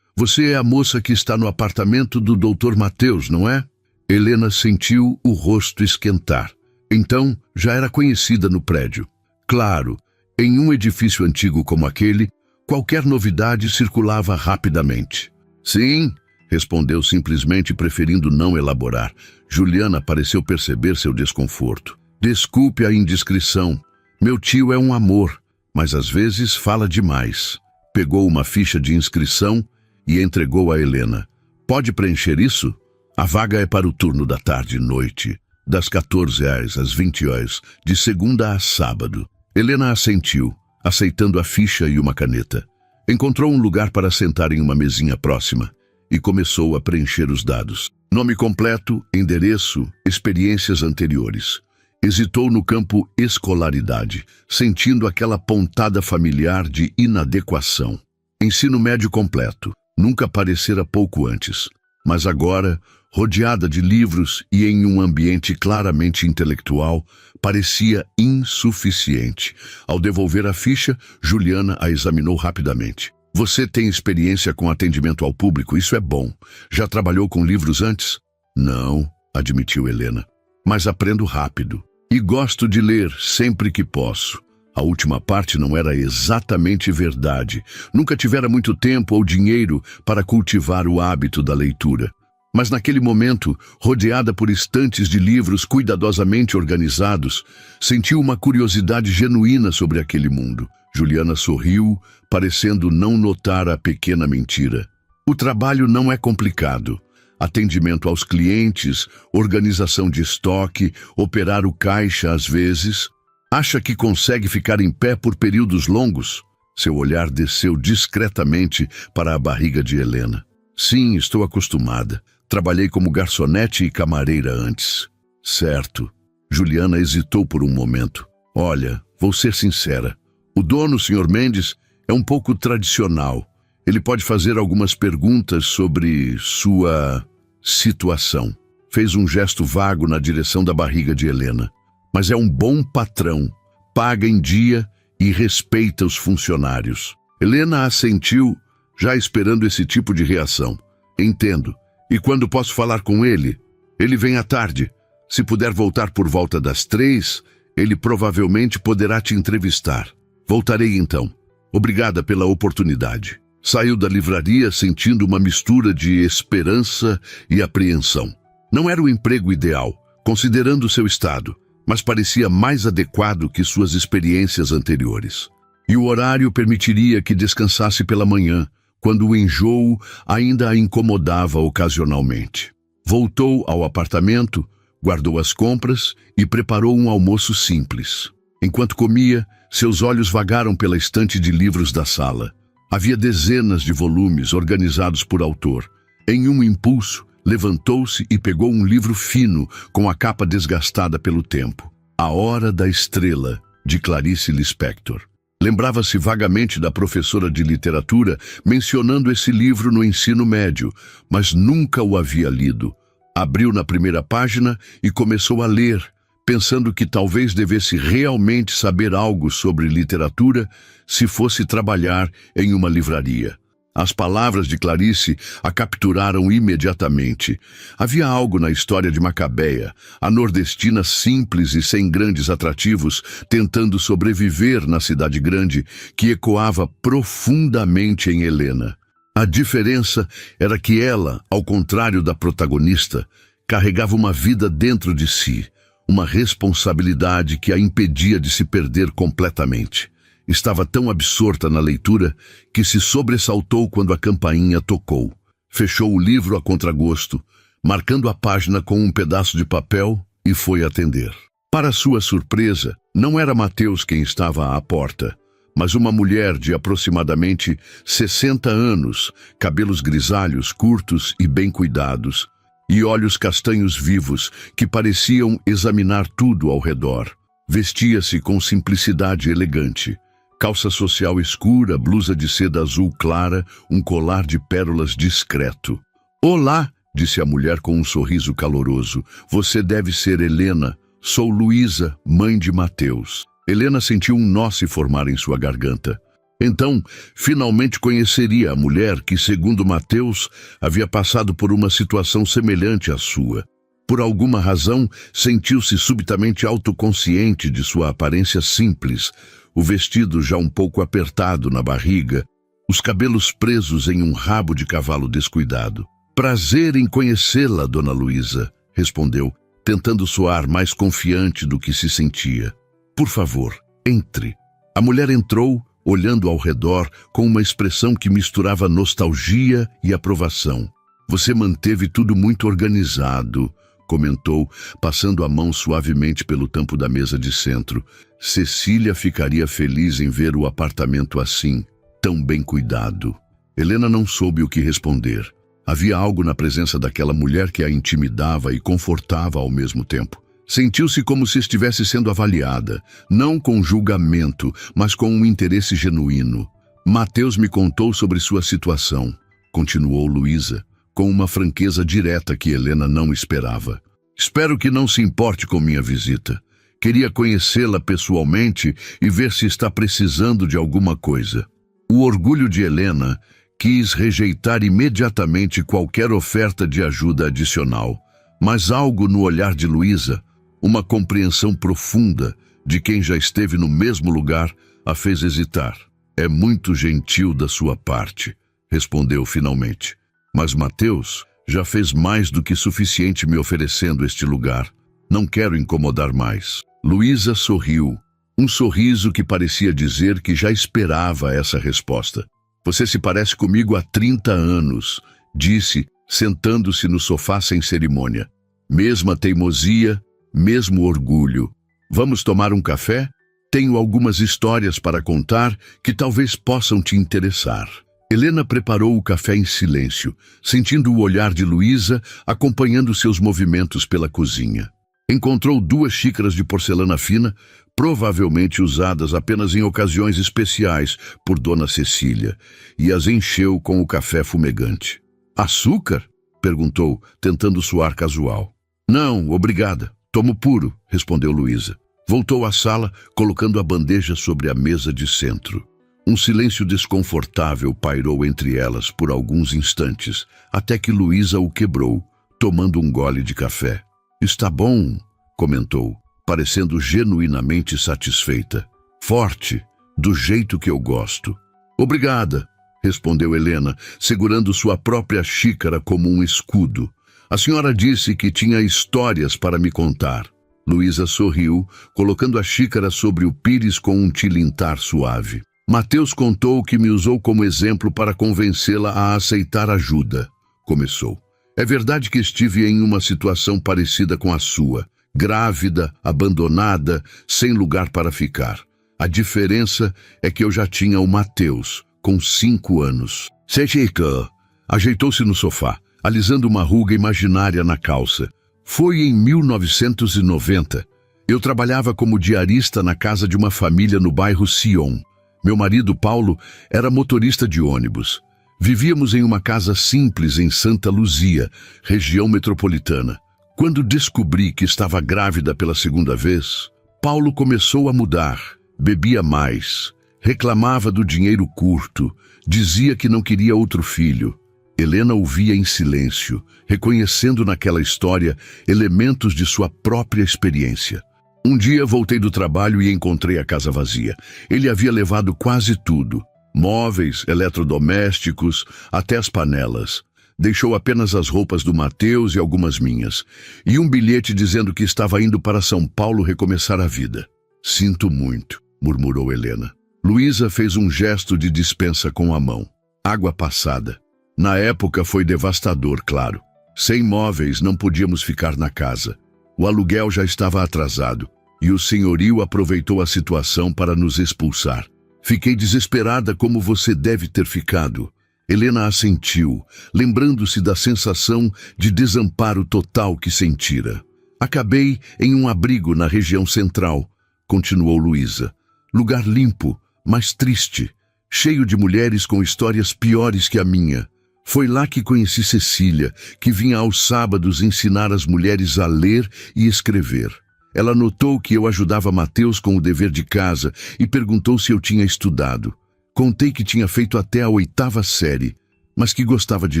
Você é a moça que está no apartamento do Dr. Mateus, não é? Helena sentiu o rosto esquentar. Então, já era conhecida no prédio. Claro, em um edifício antigo como aquele, qualquer novidade circulava rapidamente. Sim, respondeu simplesmente, preferindo não elaborar. Juliana pareceu perceber seu desconforto. Desculpe a indiscrição. Meu tio é um amor, mas às vezes fala demais. Pegou uma ficha de inscrição e entregou a Helena. Pode preencher isso? A vaga é para o turno da tarde e noite, das 14 às 20 horas, de segunda a sábado. Helena assentiu, aceitando a ficha e uma caneta. Encontrou um lugar para sentar em uma mesinha próxima e começou a preencher os dados. Nome completo, endereço, experiências anteriores. Hesitou no campo escolaridade, sentindo aquela pontada familiar de inadequação. Ensino médio completo, nunca parecera pouco antes, mas agora, rodeada de livros e em um ambiente claramente intelectual, parecia insuficiente. Ao devolver a ficha, Juliana a examinou rapidamente. Você tem experiência com atendimento ao público, isso é bom. Já trabalhou com livros antes? Não, admitiu Helena, mas aprendo rápido. E gosto de ler sempre que posso. A última parte não era exatamente verdade. Nunca tivera muito tempo ou dinheiro para cultivar o hábito da leitura. Mas naquele momento, rodeada por estantes de livros cuidadosamente organizados, sentiu uma curiosidade genuína sobre aquele mundo. Juliana sorriu, parecendo não notar a pequena mentira. O trabalho não é complicado. Atendimento aos clientes, organização de estoque, operar o caixa às vezes. Acha que consegue ficar em pé por períodos longos? Seu olhar desceu discretamente para a barriga de Helena. Sim, estou acostumada. Trabalhei como garçonete e camareira antes. Certo. Juliana hesitou por um momento. Olha, vou ser sincera. O dono, Sr. Mendes, é um pouco tradicional. Ele pode fazer algumas perguntas sobre sua situação. Fez um gesto vago na direção da barriga de Helena. Mas é um bom patrão. Paga em dia e respeita os funcionários. Helena assentiu, já esperando esse tipo de reação. Entendo. E quando posso falar com ele? Ele vem à tarde. Se puder voltar por volta das 3, ele provavelmente poderá te entrevistar. Voltarei então. Obrigada pela oportunidade. Saiu da livraria sentindo uma mistura de esperança e apreensão. Não era o emprego ideal, considerando seu estado, mas parecia mais adequado que suas experiências anteriores. E o horário permitiria que descansasse pela manhã, quando o enjoo ainda a incomodava ocasionalmente. Voltou ao apartamento, guardou as compras e preparou um almoço simples. Enquanto comia, seus olhos vagaram pela estante de livros da sala. Havia dezenas de volumes organizados por autor. Em um impulso, levantou-se e pegou um livro fino com a capa desgastada pelo tempo. A Hora da Estrela, de Clarice Lispector. Lembrava-se vagamente da professora de literatura mencionando esse livro no ensino médio, mas nunca o havia lido. Abriu na primeira página e começou a ler, pensando que talvez devesse realmente saber algo sobre literatura se fosse trabalhar em uma livraria. As palavras de Clarice a capturaram imediatamente. Havia algo na história de Macabeia, a nordestina simples e sem grandes atrativos, tentando sobreviver na cidade grande, que ecoava profundamente em Helena. A diferença era que ela, ao contrário da protagonista, carregava uma vida dentro de si, uma responsabilidade que a impedia de se perder completamente. Estava tão absorta na leitura que se sobressaltou quando a campainha tocou. Fechou o livro a contragosto, marcando a página com um pedaço de papel e foi atender. Para sua surpresa, não era Mateus quem estava à porta, mas uma mulher de aproximadamente 60 anos, cabelos grisalhos, curtos e bem cuidados, e olhos castanhos vivos que pareciam examinar tudo ao redor. Vestia-se com simplicidade elegante. Calça social escura, blusa de seda azul clara, um colar de pérolas discreto. "Olá", disse a mulher com um sorriso caloroso. "Você deve ser Helena. Sou Luísa, mãe de Mateus." Helena sentiu um nó se formar em sua garganta. Então, finalmente conheceria a mulher que, segundo Mateus, havia passado por uma situação semelhante à sua. Por alguma razão, sentiu-se subitamente autoconsciente de sua aparência simples, o vestido já um pouco apertado na barriga, os cabelos presos em um rabo de cavalo descuidado. Prazer em conhecê-la, Dona Luísa, respondeu, tentando soar mais confiante do que se sentia. Por favor, entre. A mulher entrou, olhando ao redor com uma expressão que misturava nostalgia e aprovação. Você manteve tudo muito organizado, comentou, passando a mão suavemente pelo tampo da mesa de centro. Cecília ficaria feliz em ver o apartamento assim, tão bem cuidado. Helena não soube o que responder. Havia algo na presença daquela mulher que a intimidava e confortava ao mesmo tempo. Sentiu-se como se estivesse sendo avaliada, não com julgamento, mas com um interesse genuíno. Mateus me contou sobre sua situação, continuou Luísa, com uma franqueza direta que Helena não esperava. Espero que não se importe com minha visita. Queria conhecê-la pessoalmente e ver se está precisando de alguma coisa. O orgulho de Helena quis rejeitar imediatamente qualquer oferta de ajuda adicional, mas algo no olhar de Luísa, uma compreensão profunda de quem já esteve no mesmo lugar, a fez hesitar. É muito gentil da sua parte, respondeu finalmente. Mas Mateus já fez mais do que suficiente me oferecendo este lugar. Não quero incomodar mais. Luísa sorriu, um sorriso que parecia dizer que já esperava essa resposta. Você se parece comigo há 30 anos, disse, sentando-se no sofá sem cerimônia. Mesma teimosia, mesmo orgulho. Vamos tomar um café? Tenho algumas histórias para contar que talvez possam te interessar. Helena preparou o café em silêncio, sentindo o olhar de Luísa acompanhando seus movimentos pela cozinha. Encontrou 2 xícaras de porcelana fina, provavelmente usadas apenas em ocasiões especiais por Dona Cecília, e as encheu com o café fumegante. Açúcar? Perguntou, tentando soar casual. Não, obrigada. Tomo puro, respondeu Luísa. Voltou à sala, colocando a bandeja sobre a mesa de centro. Um silêncio desconfortável pairou entre elas por alguns instantes, até que Luísa o quebrou, tomando um gole de café. Está bom, comentou, parecendo genuinamente satisfeita. Forte, do jeito que eu gosto. Obrigada, respondeu Helena, segurando sua própria xícara como um escudo. A senhora disse que tinha histórias para me contar. Luísa sorriu, colocando a xícara sobre o pires com um tilintar suave. Mateus contou que me usou como exemplo para convencê-la a aceitar ajuda. Começou. É verdade que estive em uma situação parecida com a sua. Grávida, abandonada, sem lugar para ficar. A diferença é que eu já tinha o Mateus, com 5 anos. Sejica ajeitou-se no sofá, alisando uma ruga imaginária na calça. Foi em 1990. Eu trabalhava como diarista na casa de uma família no bairro Sion. Meu marido, Paulo, era motorista de ônibus. Vivíamos em uma casa simples em Santa Luzia, região metropolitana. Quando descobri que estava grávida pela 2ª vez, Paulo começou a mudar. Bebia mais, reclamava do dinheiro curto, dizia que não queria outro filho. Helena ouvia em silêncio, reconhecendo naquela história elementos de sua própria experiência. Um dia voltei do trabalho e encontrei a casa vazia. Ele havia levado quase tudo. Móveis, eletrodomésticos, até as panelas. Deixou apenas as roupas do Mateus e algumas minhas. E um bilhete dizendo que estava indo para São Paulo recomeçar a vida. Sinto muito, murmurou Helena. Luísa fez um gesto de dispensa com a mão. Água passada. Na época foi devastador, claro. Sem móveis não podíamos ficar na casa. O aluguel já estava atrasado, e o senhorio aproveitou a situação para nos expulsar. Fiquei desesperada como você deve ter ficado. Helena assentiu, lembrando-se da sensação de desamparo total que sentira. Acabei em um abrigo na região central, continuou Luísa. Lugar limpo, mas triste, cheio de mulheres com histórias piores que a minha. Foi lá que conheci Cecília, que vinha aos sábados ensinar as mulheres a ler e escrever. Ela notou que eu ajudava Mateus com o dever de casa e perguntou se eu tinha estudado. Contei que tinha feito até a 8ª série, mas que gostava de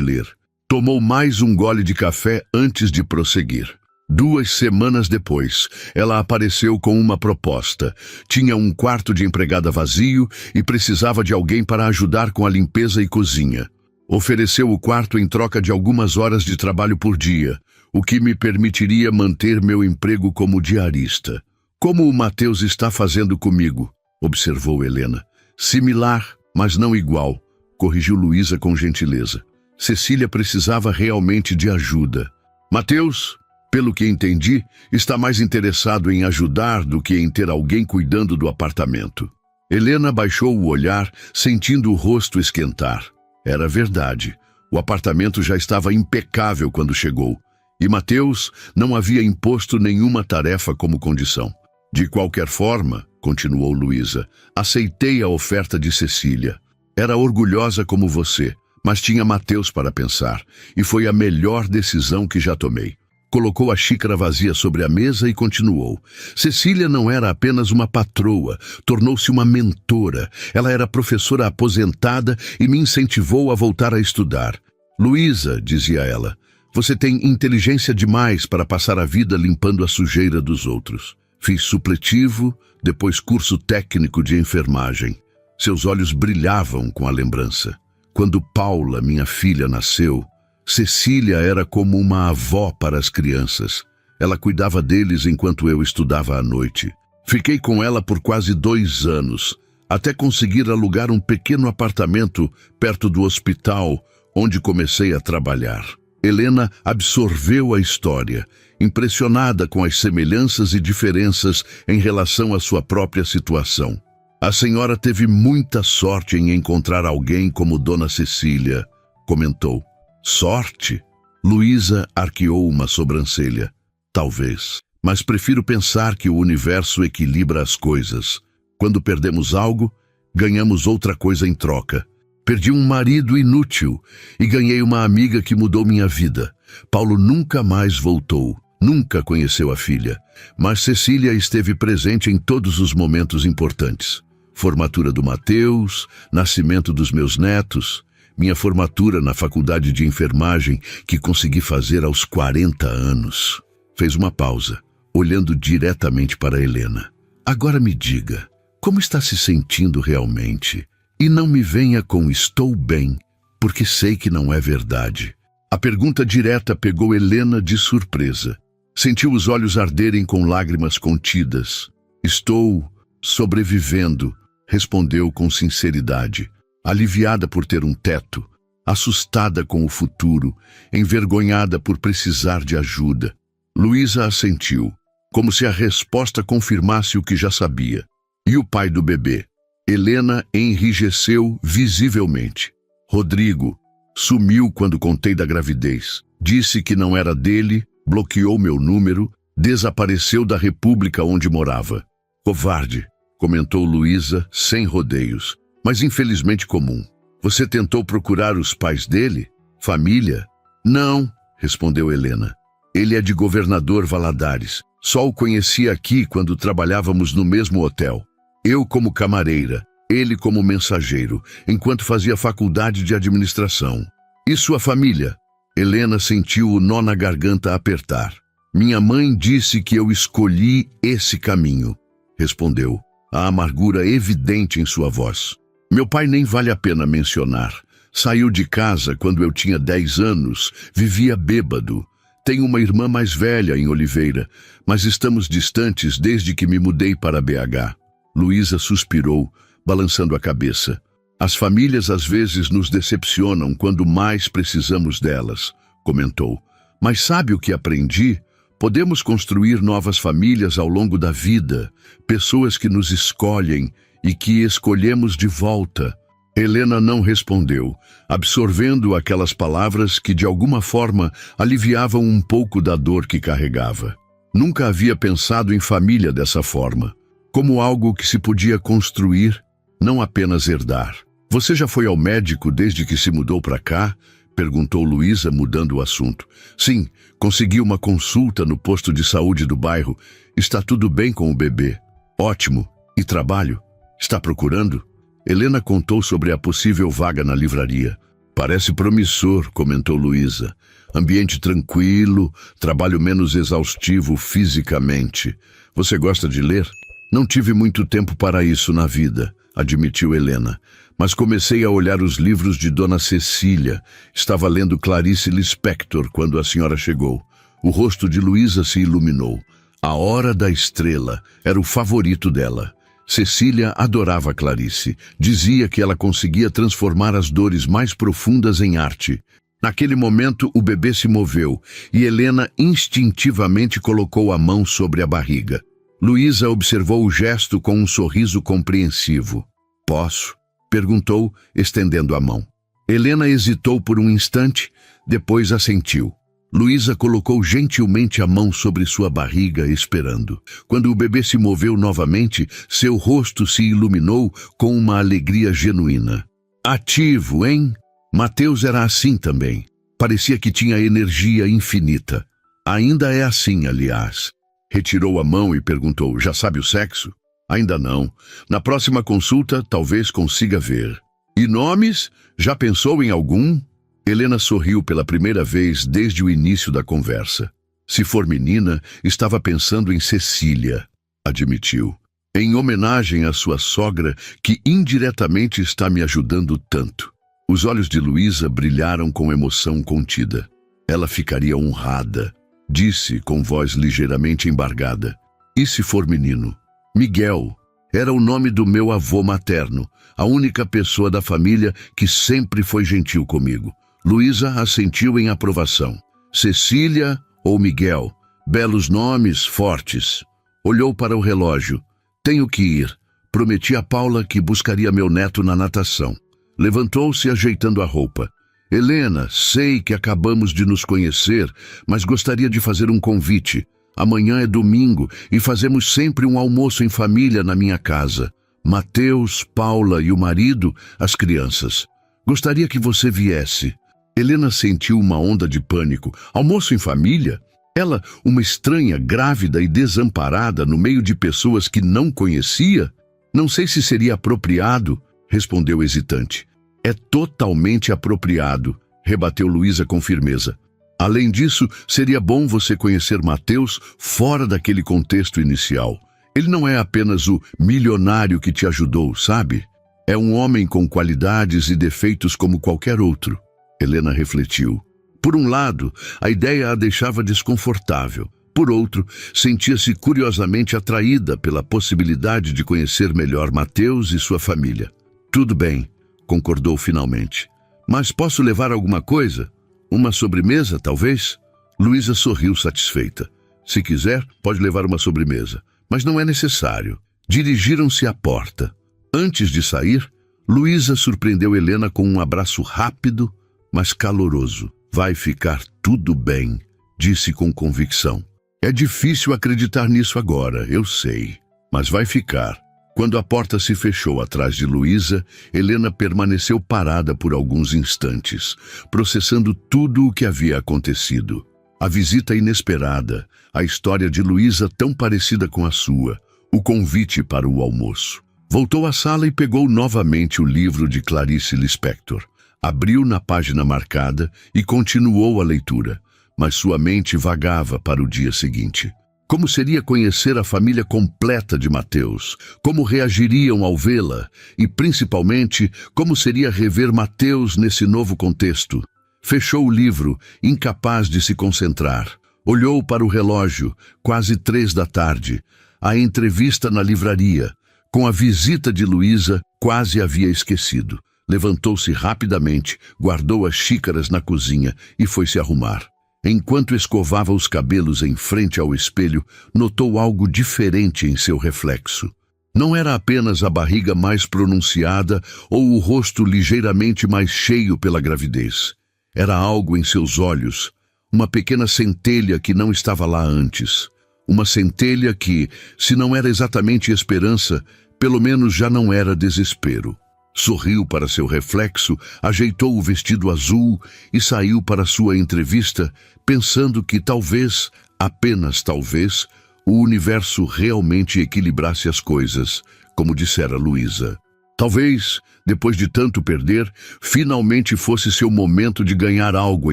ler. Tomou mais um gole de café antes de prosseguir. 2 semanas depois, ela apareceu com uma proposta. Tinha um quarto de empregada vazio e precisava de alguém para ajudar com a limpeza e cozinha. Ofereceu o quarto em troca de algumas horas de trabalho por dia, o que me permitiria manter meu emprego como diarista. Como o Mateus está fazendo comigo, observou Helena. Similar, mas não igual, corrigiu Luísa com gentileza. Cecília precisava realmente de ajuda. Mateus, pelo que entendi, está mais interessado em ajudar do que em ter alguém cuidando do apartamento. Helena baixou o olhar, sentindo o rosto esquentar. Era verdade. O apartamento já estava impecável quando chegou, e Mateus não havia imposto nenhuma tarefa como condição. De qualquer forma, continuou Luísa, aceitei a oferta de Cecília. Era orgulhosa como você, mas tinha Mateus para pensar, e foi a melhor decisão que já tomei. Colocou a xícara vazia sobre a mesa e continuou. Cecília não era apenas uma patroa, tornou-se uma mentora. Ela era professora aposentada e me incentivou a voltar a estudar. Luísa, dizia ela, você tem inteligência demais para passar a vida limpando a sujeira dos outros. Fiz supletivo, depois curso técnico de enfermagem. Seus olhos brilhavam com a lembrança. Quando Paula, minha filha, nasceu, Cecília era como uma avó para as crianças. Ela cuidava deles enquanto eu estudava à noite. Fiquei com ela por quase 2 anos, até conseguir alugar um pequeno apartamento perto do hospital, onde comecei a trabalhar. Helena absorveu a história, impressionada com as semelhanças e diferenças em relação à sua própria situação. A senhora teve muita sorte em encontrar alguém como Dona Cecília, comentou. Sorte? Luísa arqueou uma sobrancelha. Talvez. Mas prefiro pensar que o universo equilibra as coisas. Quando perdemos algo, ganhamos outra coisa em troca. Perdi um marido inútil e ganhei uma amiga que mudou minha vida. Paulo nunca mais voltou. Nunca conheceu a filha, mas Cecília esteve presente em todos os momentos importantes. Formatura do Mateus, nascimento dos meus netos, minha formatura na faculdade de enfermagem que consegui fazer aos 40 anos. Fez uma pausa, olhando diretamente para Helena. Agora me diga, como está se sentindo realmente? E não me venha com estou bem, porque sei que não é verdade. A pergunta direta pegou Helena de surpresa. Sentiu os olhos arderem com lágrimas contidas. Estou sobrevivendo, respondeu com sinceridade, aliviada por ter um teto, assustada com o futuro, envergonhada por precisar de ajuda. Luísa assentiu, como se a resposta confirmasse o que já sabia. E o pai do bebê? Helena enrijeceu visivelmente. Rodrigo sumiu quando contei da gravidez. Disse que não era dele, bloqueou meu número, desapareceu da república onde morava. Covarde, comentou Luísa, sem rodeios, mas infelizmente comum. Você tentou procurar os pais dele? Família? Não, respondeu Helena. Ele é de Governador Valadares. Só o conheci aqui quando trabalhávamos no mesmo hotel. Eu como camareira, ele como mensageiro, enquanto fazia faculdade de administração. E sua família? Helena sentiu o nó na garganta apertar. Minha mãe disse que eu escolhi esse caminho, respondeu, a amargura evidente em sua voz. Meu pai nem vale a pena mencionar. Saiu de casa quando eu tinha 10 anos, vivia bêbado. Tenho uma irmã mais velha em Oliveira, mas estamos distantes desde que me mudei para BH. Luísa suspirou, balançando a cabeça. As famílias às vezes nos decepcionam quando mais precisamos delas, comentou. Mas sabe o que aprendi? Podemos construir novas famílias ao longo da vida, pessoas que nos escolhem e que escolhemos de volta. Helena não respondeu, absorvendo aquelas palavras que de alguma forma aliviavam um pouco da dor que carregava. Nunca havia pensado em família dessa forma, como algo que se podia construir, não apenas herdar. Você já foi ao médico desde que se mudou para cá? Perguntou Luísa, mudando o assunto. Sim, consegui uma consulta no posto de saúde do bairro. Está tudo bem com o bebê. Ótimo. E trabalho? Está procurando? Helena contou sobre a possível vaga na livraria. Parece promissor, comentou Luísa. Ambiente tranquilo, trabalho menos exaustivo fisicamente. Você gosta de ler? Não tive muito tempo para isso na vida, admitiu Helena. Mas comecei a olhar os livros de Dona Cecília. Estava lendo Clarice Lispector quando a senhora chegou. O rosto de Luísa se iluminou. A Hora da Estrela era o favorito dela. Cecília adorava Clarice. Dizia que ela conseguia transformar as dores mais profundas em arte. Naquele momento, o bebê se moveu e Helena instintivamente colocou a mão sobre a barriga. Luísa observou o gesto com um sorriso compreensivo. Posso? Perguntou, estendendo a mão. Helena hesitou por um instante, depois assentiu. Luísa colocou gentilmente a mão sobre sua barriga, esperando. Quando o bebê se moveu novamente, seu rosto se iluminou com uma alegria genuína. Ativo, hein? Mateus era assim também. Parecia que tinha energia infinita. Ainda é assim, aliás. Retirou a mão e perguntou, já sabe o sexo? Ainda não. Na próxima consulta, talvez consiga ver. E nomes? Já pensou em algum? Helena sorriu pela primeira vez desde o início da conversa. Se for menina, estava pensando em Cecília, admitiu. Em homenagem à sua sogra, que indiretamente está me ajudando tanto. Os olhos de Luísa brilharam com emoção contida. Ela ficaria honrada, disse com voz ligeiramente embargada. E se for menino? Miguel era o nome do meu avô materno, a única pessoa da família que sempre foi gentil comigo. Luísa assentiu em aprovação. Cecília ou Miguel? Belos nomes, fortes. Olhou para o relógio. Tenho que ir. Prometi a Paula que buscaria meu neto na natação. Levantou-se ajeitando a roupa. Helena, sei que acabamos de nos conhecer, mas gostaria de fazer um convite. Amanhã é domingo e fazemos sempre um almoço em família na minha casa. Mateus, Paula e o marido, as crianças. Gostaria que você viesse. Helena sentiu uma onda de pânico. Almoço em família? Ela, uma estranha, grávida e desamparada no meio de pessoas que não conhecia? Não sei se seria apropriado, respondeu hesitante. É totalmente apropriado, rebateu Luísa com firmeza. Além disso, seria bom você conhecer Mateus fora daquele contexto inicial. Ele não é apenas o milionário que te ajudou, sabe? É um homem com qualidades e defeitos como qualquer outro. Helena refletiu. Por um lado, a ideia a deixava desconfortável. Por outro, sentia-se curiosamente atraída pela possibilidade de conhecer melhor Mateus e sua família. Tudo bem, concordou finalmente. Mas posso levar alguma coisa? Uma sobremesa, talvez? Luísa sorriu satisfeita. Se quiser, pode levar uma sobremesa. Mas não é necessário. Dirigiram-se à porta. Antes de sair, Luísa surpreendeu Helena com um abraço rápido, mas caloroso. Vai ficar tudo bem, disse com convicção. É difícil acreditar nisso agora, eu sei, mas vai ficar. Quando a porta se fechou atrás de Luísa, Helena permaneceu parada por alguns instantes, processando tudo o que havia acontecido. A visita inesperada, a história de Luísa tão parecida com a sua, o convite para o almoço. Voltou à sala e pegou novamente o livro de Clarice Lispector. Abriu na página marcada e continuou a leitura, mas sua mente vagava para o dia seguinte. Como seria conhecer a família completa de Mateus? Como reagiriam ao vê-la? E, principalmente, como seria rever Mateus nesse novo contexto? Fechou o livro, incapaz de se concentrar. Olhou para o relógio, quase 3 da tarde. A entrevista na livraria. Com a visita de Luísa, quase havia esquecido. Levantou-se rapidamente, guardou as xícaras na cozinha e foi se arrumar. Enquanto escovava os cabelos em frente ao espelho, notou algo diferente em seu reflexo. Não era apenas a barriga mais pronunciada ou o rosto ligeiramente mais cheio pela gravidez. Era algo em seus olhos, uma pequena centelha que não estava lá antes. Uma centelha que, se não era exatamente esperança, pelo menos já não era desespero. Sorriu para seu reflexo, ajeitou o vestido azul e saiu para sua entrevista, pensando que talvez, apenas talvez, o universo realmente equilibrasse as coisas, como dissera Luísa. Talvez, depois de tanto perder, finalmente fosse seu momento de ganhar algo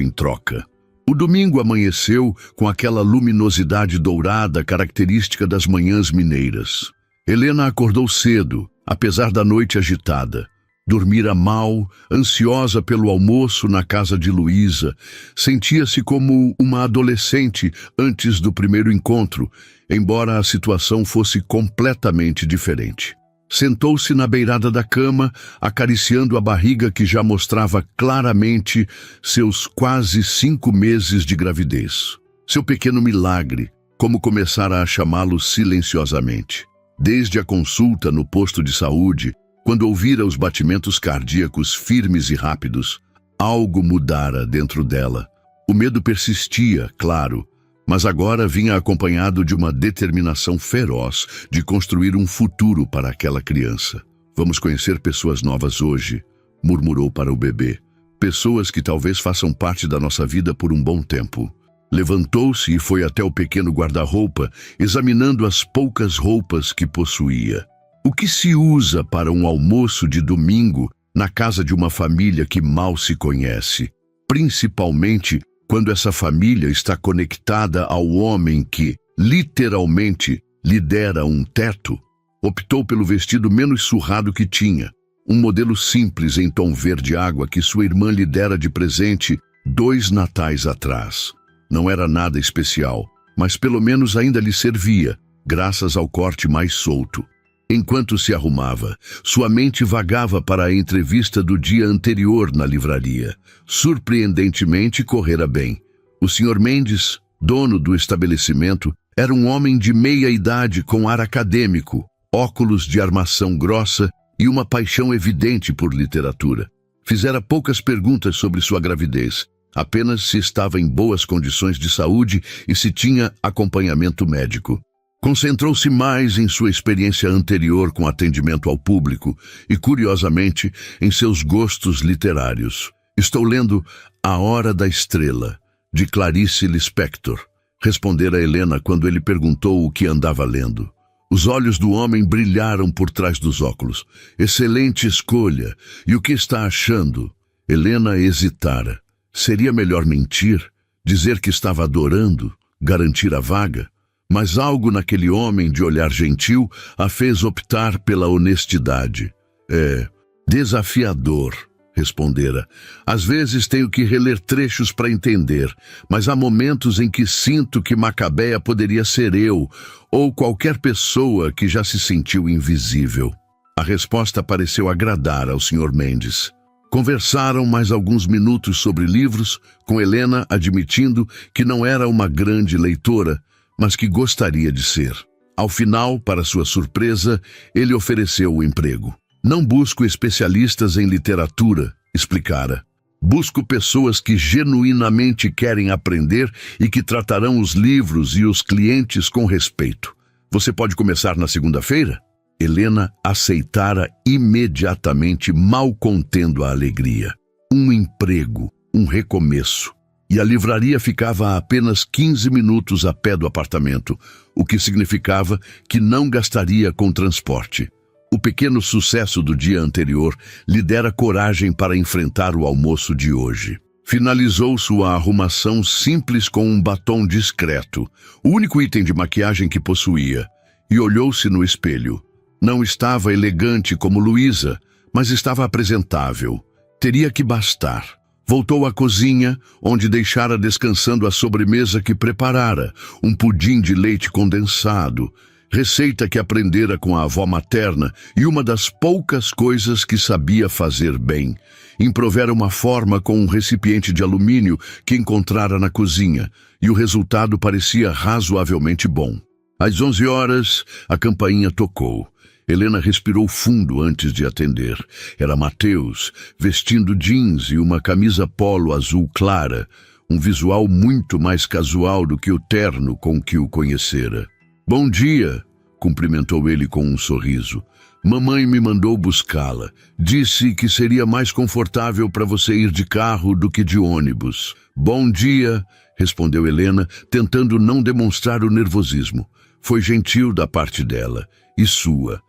em troca. O domingo amanheceu com aquela luminosidade dourada característica das manhãs mineiras. Helena acordou cedo, apesar da noite agitada. Dormira mal, ansiosa pelo almoço na casa de Luísa. Sentia-se como uma adolescente antes do primeiro encontro, embora a situação fosse completamente diferente. Sentou-se na beirada da cama, acariciando a barriga que já mostrava claramente seus quase 5 meses de gravidez. Seu pequeno milagre, como começara a chamá-lo silenciosamente. Desde a consulta no posto de saúde, quando ouvira os batimentos cardíacos firmes e rápidos, algo mudara dentro dela. O medo persistia, claro, mas agora vinha acompanhado de uma determinação feroz de construir um futuro para aquela criança. Vamos conhecer pessoas novas hoje, murmurou para o bebê. Pessoas que talvez façam parte da nossa vida por um bom tempo. Levantou-se e foi até o pequeno guarda-roupa, examinando as poucas roupas que possuía. O que se usa para um almoço de domingo na casa de uma família que mal se conhece? Principalmente quando essa família está conectada ao homem que, literalmente, lhe dera um teto. Optou pelo vestido menos surrado que tinha, um modelo simples em tom verde água que sua irmã lhe dera de presente 2 natais atrás. Não era nada especial, mas pelo menos ainda lhe servia, graças ao corte mais solto. Enquanto se arrumava, sua mente vagava para a entrevista do dia anterior na livraria. Surpreendentemente, correra bem. O Sr. Mendes, dono do estabelecimento, era um homem de meia-idade com ar acadêmico, óculos de armação grossa e uma paixão evidente por literatura. Fizera poucas perguntas sobre sua gravidez, apenas se estava em boas condições de saúde e se tinha acompanhamento médico. Concentrou-se mais em sua experiência anterior com atendimento ao público e, curiosamente, em seus gostos literários. Estou lendo A Hora da Estrela, de Clarice Lispector, respondera Helena quando ele perguntou o que andava lendo. Os olhos do homem brilharam por trás dos óculos. Excelente escolha. E o que está achando? Helena hesitara. Seria melhor mentir, dizer que estava adorando, garantir a vaga? Mas algo naquele homem de olhar gentil a fez optar pela honestidade. É desafiador, respondera. Às vezes tenho que reler trechos para entender, mas há momentos em que sinto que Macabeia poderia ser eu, ou qualquer pessoa que já se sentiu invisível. A resposta pareceu agradar ao Sr. Mendes. Conversaram mais alguns minutos sobre livros, com Helena admitindo que não era uma grande leitora, mas que gostaria de ser. Ao final, para sua surpresa, ele ofereceu o emprego. Não busco especialistas em literatura, explicara. Busco pessoas que genuinamente querem aprender e que tratarão os livros e os clientes com respeito. Você pode começar na segunda-feira? Helena aceitara imediatamente, mal contendo a alegria. Um emprego, um recomeço. E a livraria ficava a apenas 15 minutos a pé do apartamento, o que significava que não gastaria com transporte. O pequeno sucesso do dia anterior lhe dera coragem para enfrentar o almoço de hoje. Finalizou sua arrumação simples com um batom discreto, o único item de maquiagem que possuía, e olhou-se no espelho. Não estava elegante como Luísa, mas estava apresentável. Teria que bastar. Voltou à cozinha, onde deixara descansando a sobremesa que preparara, um pudim de leite condensado, receita que aprendera com a avó materna e uma das poucas coisas que sabia fazer bem. Improvera uma forma com um recipiente de alumínio que encontrara na cozinha, e o resultado parecia razoavelmente bom. Às 11 horas, a campainha tocou. Helena respirou fundo antes de atender. Era Mateus, vestindo jeans e uma camisa polo azul clara, um visual muito mais casual do que o terno com que o conhecera. Bom dia, cumprimentou ele com um sorriso. Mamãe me mandou buscá-la. Disse que seria mais confortável para você ir de carro do que de ônibus. Bom dia, respondeu Helena, tentando não demonstrar o nervosismo. Foi gentil da parte dela, e sua.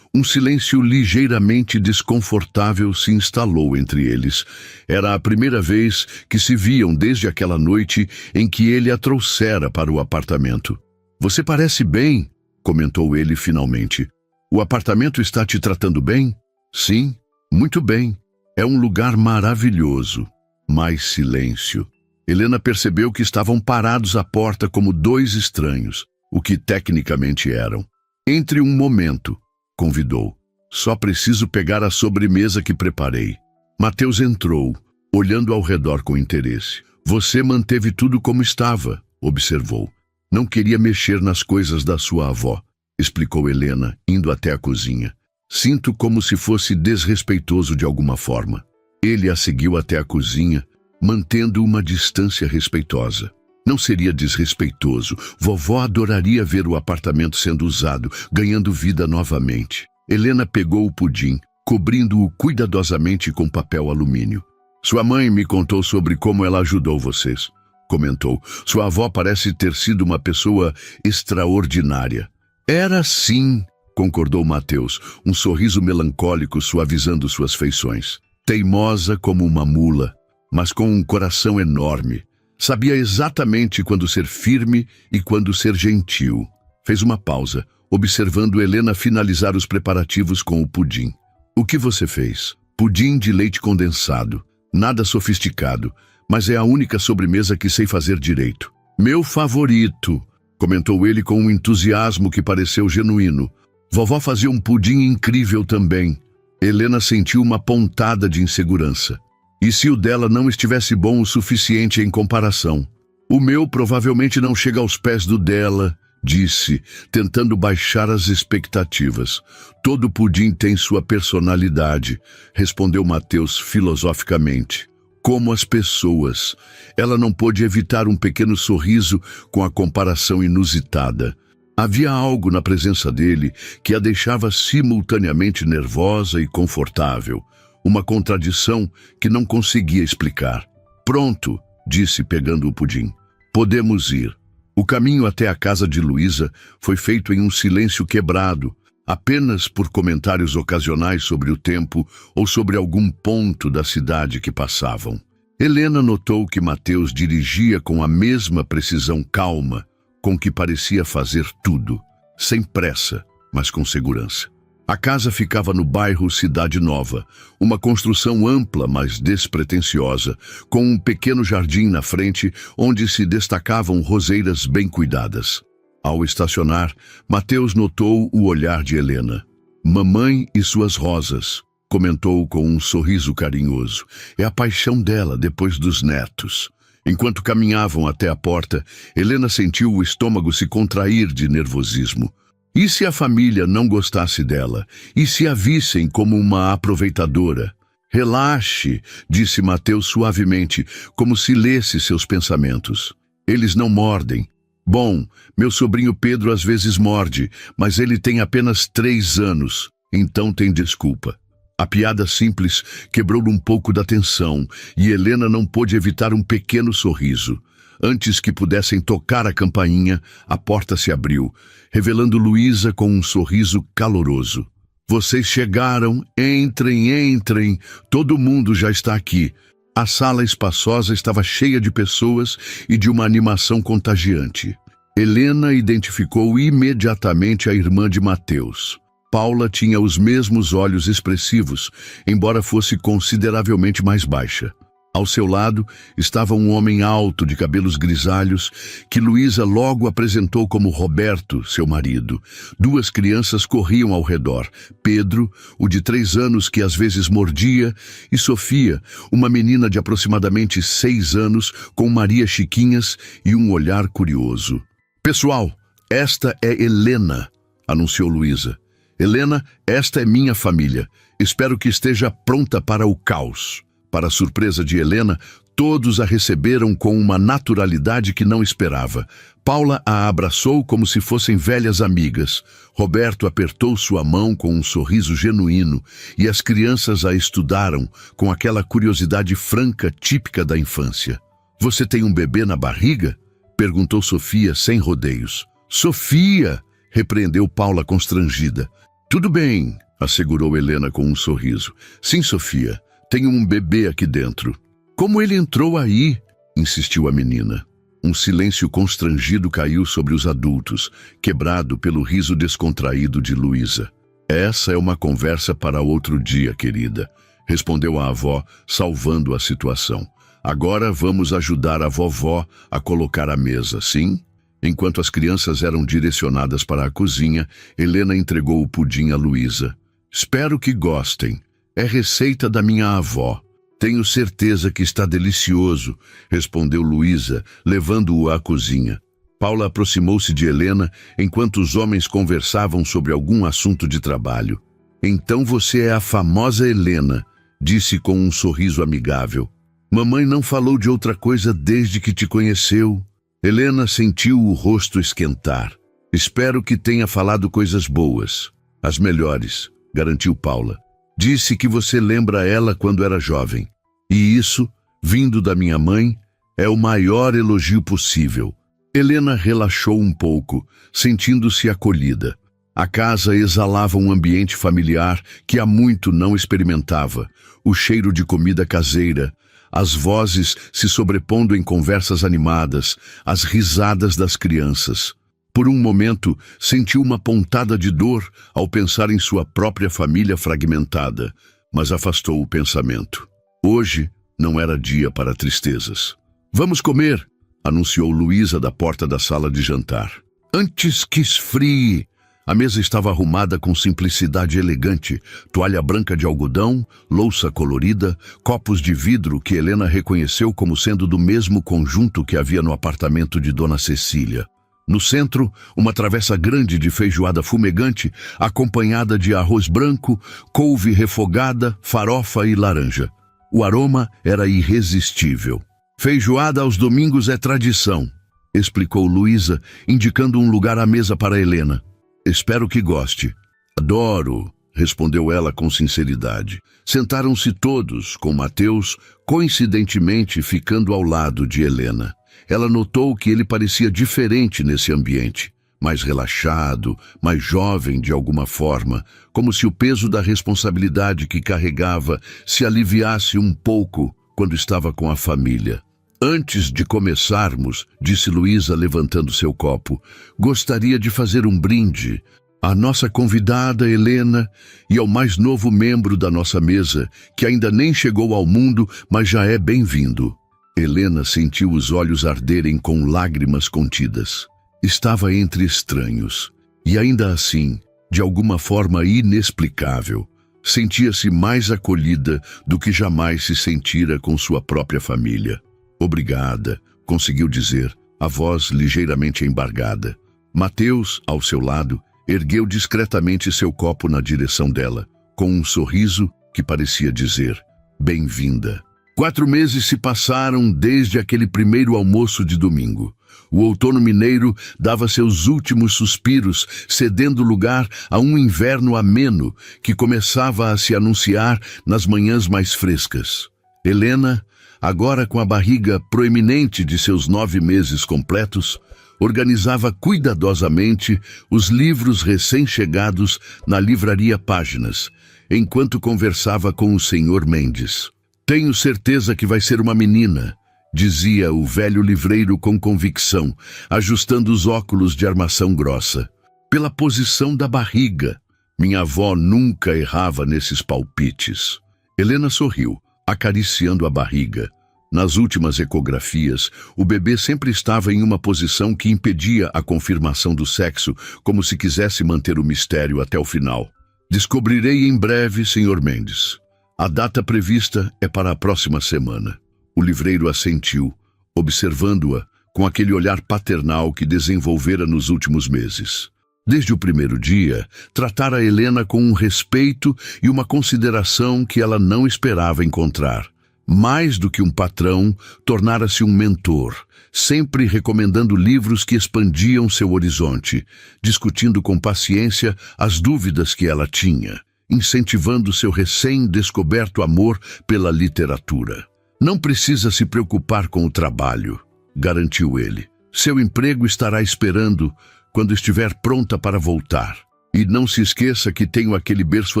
Um silêncio ligeiramente desconfortável se instalou entre eles. Era a primeira vez que se viam desde aquela noite em que ele a trouxera para o apartamento. "Você parece bem", comentou ele finalmente. "O apartamento está te tratando bem?" "Sim, muito bem. É um lugar maravilhoso." Mais silêncio. Helena percebeu que estavam parados à porta como dois estranhos, o que tecnicamente eram. "Entre um momento", convidou. "Só preciso pegar a sobremesa que preparei." Mateus entrou, olhando ao redor com interesse. "Você manteve tudo como estava", observou. "Não queria mexer nas coisas da sua avó", explicou Helena, indo até a cozinha. "Sinto como se fosse desrespeitoso de alguma forma." Ele a seguiu até a cozinha, mantendo uma distância respeitosa. "Não seria desrespeitoso. Vovó adoraria ver o apartamento sendo usado, ganhando vida novamente." Helena pegou o pudim, cobrindo-o cuidadosamente com papel alumínio. "Sua mãe me contou sobre como ela ajudou vocês", comentou. "Sua avó parece ter sido uma pessoa extraordinária." "Era sim", concordou Mateus, um sorriso melancólico suavizando suas feições. "Teimosa como uma mula, mas com um coração enorme. Sabia exatamente quando ser firme e quando ser gentil." Fez uma pausa, observando Helena finalizar os preparativos com o pudim. "O que você fez?" "Pudim de leite condensado. Nada sofisticado, mas é a única sobremesa que sei fazer direito." "Meu favorito", comentou ele com um entusiasmo que pareceu genuíno. "Vovó fazia um pudim incrível também." Helena sentiu uma pontada de insegurança. "E se o dela não estivesse bom o suficiente em comparação?" "O meu provavelmente não chega aos pés do dela", disse, tentando baixar as expectativas. "Todo pudim tem sua personalidade", respondeu Mateus filosoficamente. "Como as pessoas." Ela não pôde evitar um pequeno sorriso com a comparação inusitada. Havia algo na presença dele que a deixava simultaneamente nervosa e confortável. Uma contradição que não conseguia explicar. "Pronto", disse pegando o pudim. "Podemos ir." O caminho até a casa de Luísa foi feito em um silêncio quebrado, apenas por comentários ocasionais sobre o tempo ou sobre algum ponto da cidade que passavam. Helena notou que Mateus dirigia com a mesma precisão calma, com que parecia fazer tudo, sem pressa, mas com segurança. A casa ficava no bairro Cidade Nova, uma construção ampla, mas despretensiosa, com um pequeno jardim na frente onde se destacavam roseiras bem cuidadas. Ao estacionar, Mateus notou o olhar de Helena. "Mamãe e suas rosas", comentou com um sorriso carinhoso. "É a paixão dela depois dos netos." Enquanto caminhavam até a porta, Helena sentiu o estômago se contrair de nervosismo. E se a família não gostasse dela? E se a vissem como uma aproveitadora? "Relaxe", disse Mateus suavemente, como se lesse seus pensamentos. "Eles não mordem." "Bom, meu sobrinho Pedro às vezes morde, mas ele tem apenas 3 anos, então tem desculpa." A piada simples quebrou-lhe um pouco da tensão, e Helena não pôde evitar um pequeno sorriso. Antes que pudessem tocar a campainha, a porta se abriu, revelando Luísa com um sorriso caloroso. "Vocês chegaram, entrem, entrem, todo mundo já está aqui." A sala espaçosa estava cheia de pessoas e de uma animação contagiante. Helena identificou imediatamente a irmã de Mateus. Paula tinha os mesmos olhos expressivos, embora fosse consideravelmente mais baixa. Ao seu lado estava um homem alto de cabelos grisalhos, que Luísa logo apresentou como Roberto, seu marido. 2 crianças corriam ao redor: Pedro, o de 3 anos que às vezes mordia, e Sofia, uma menina de aproximadamente 6 anos, com Maria Chiquinhas e um olhar curioso. "Pessoal, esta é Helena", anunciou Luísa. "Helena, esta é minha família. Espero que esteja pronta para o caos." Para a surpresa de Helena, todos a receberam com uma naturalidade que não esperava. Paula a abraçou como se fossem velhas amigas. Roberto apertou sua mão com um sorriso genuíno, e as crianças a estudaram com aquela curiosidade franca típica da infância. "Você tem um bebê na barriga?" perguntou Sofia sem rodeios. "Sofia!" repreendeu Paula constrangida. Tudo bem, assegurou Helena com um sorriso. Sim, Sofia, tenho um bebê aqui dentro. Como ele entrou aí? Insistiu a menina. Um silêncio constrangido caiu sobre os adultos, quebrado pelo riso descontraído de Luísa. Essa é uma conversa para outro dia, querida, respondeu a avó, salvando a situação. Agora vamos ajudar a vovó a colocar a mesa, sim? Enquanto as crianças eram direcionadas para a cozinha, Helena entregou o pudim a Luísa. Espero que gostem. É receita da minha avó. Tenho certeza que está delicioso, respondeu Luísa, levando-o à cozinha. Paula aproximou-se de Helena enquanto os homens conversavam sobre algum assunto de trabalho. Então você é a famosa Helena, disse com um sorriso amigável. Mamãe não falou de outra coisa desde que te conheceu. Helena sentiu o rosto esquentar. Espero que tenha falado coisas boas. As melhores, garantiu Paula. Disse que você lembra ela quando era jovem. E isso, vindo da minha mãe, é o maior elogio possível. Helena relaxou um pouco, sentindo-se acolhida. A casa exalava um ambiente familiar que há muito não experimentava. O cheiro de comida caseira, as vozes se sobrepondo em conversas animadas, as risadas das crianças. Por um momento, sentiu uma pontada de dor ao pensar em sua própria família fragmentada, mas afastou o pensamento. Hoje não era dia para tristezas. Vamos comer, anunciou Luísa da porta da sala de jantar. Antes que esfrie. A mesa estava arrumada com simplicidade elegante, toalha branca de algodão, louça colorida, copos de vidro que Helena reconheceu como sendo do mesmo conjunto que havia no apartamento de Dona Cecília. No centro, uma travessa grande de feijoada fumegante, acompanhada de arroz branco, couve refogada, farofa e laranja. O aroma era irresistível. Feijoada aos domingos é tradição, explicou Luísa, indicando um lugar à mesa para Helena. Espero que goste. Adoro, respondeu ela com sinceridade. Sentaram-se todos, com Mateus, coincidentemente ficando ao lado de Helena. Ela notou que ele parecia diferente nesse ambiente, mais relaxado, mais jovem de alguma forma, como se o peso da responsabilidade que carregava se aliviasse um pouco quando estava com a família. Antes de começarmos, disse Luísa levantando seu copo, gostaria de fazer um brinde à nossa convidada Helena e ao mais novo membro da nossa mesa, que ainda nem chegou ao mundo, mas já é bem-vindo. Helena sentiu os olhos arderem com lágrimas contidas. Estava entre estranhos, e ainda assim, de alguma forma inexplicável, sentia-se mais acolhida do que jamais se sentira com sua própria família. Obrigada, conseguiu dizer, a voz ligeiramente embargada. Mateus, ao seu lado, ergueu discretamente seu copo na direção dela, com um sorriso que parecia dizer, bem-vinda. 4 meses se passaram desde aquele primeiro almoço de domingo. O outono mineiro dava seus últimos suspiros, cedendo lugar a um inverno ameno que começava a se anunciar nas manhãs mais frescas. Helena, agora com a barriga proeminente de seus 9 meses completos, organizava cuidadosamente os livros recém-chegados na livraria Páginas, enquanto conversava com o Sr. Mendes. Tenho certeza que vai ser uma menina, dizia o velho livreiro com convicção, ajustando os óculos de armação grossa. Pela posição da barriga, minha avó nunca errava nesses palpites. Helena sorriu, acariciando a barriga. Nas últimas ecografias, o bebê sempre estava em uma posição que impedia a confirmação do sexo, como se quisesse manter o mistério até o final. Descobrirei em breve, Sr. Mendes. A data prevista é para a próxima semana. O livreiro assentiu, observando-a com aquele olhar paternal que desenvolvera nos últimos meses. Desde o primeiro dia, tratara Helena com um respeito e uma consideração que ela não esperava encontrar. Mais do que um patrão, tornara-se um mentor, sempre recomendando livros que expandiam seu horizonte, discutindo com paciência as dúvidas que ela tinha, incentivando seu recém-descoberto amor pela literatura. Não precisa se preocupar com o trabalho, garantiu ele. Seu emprego estará esperando quando estiver pronta para voltar. E não se esqueça que tenho aquele berço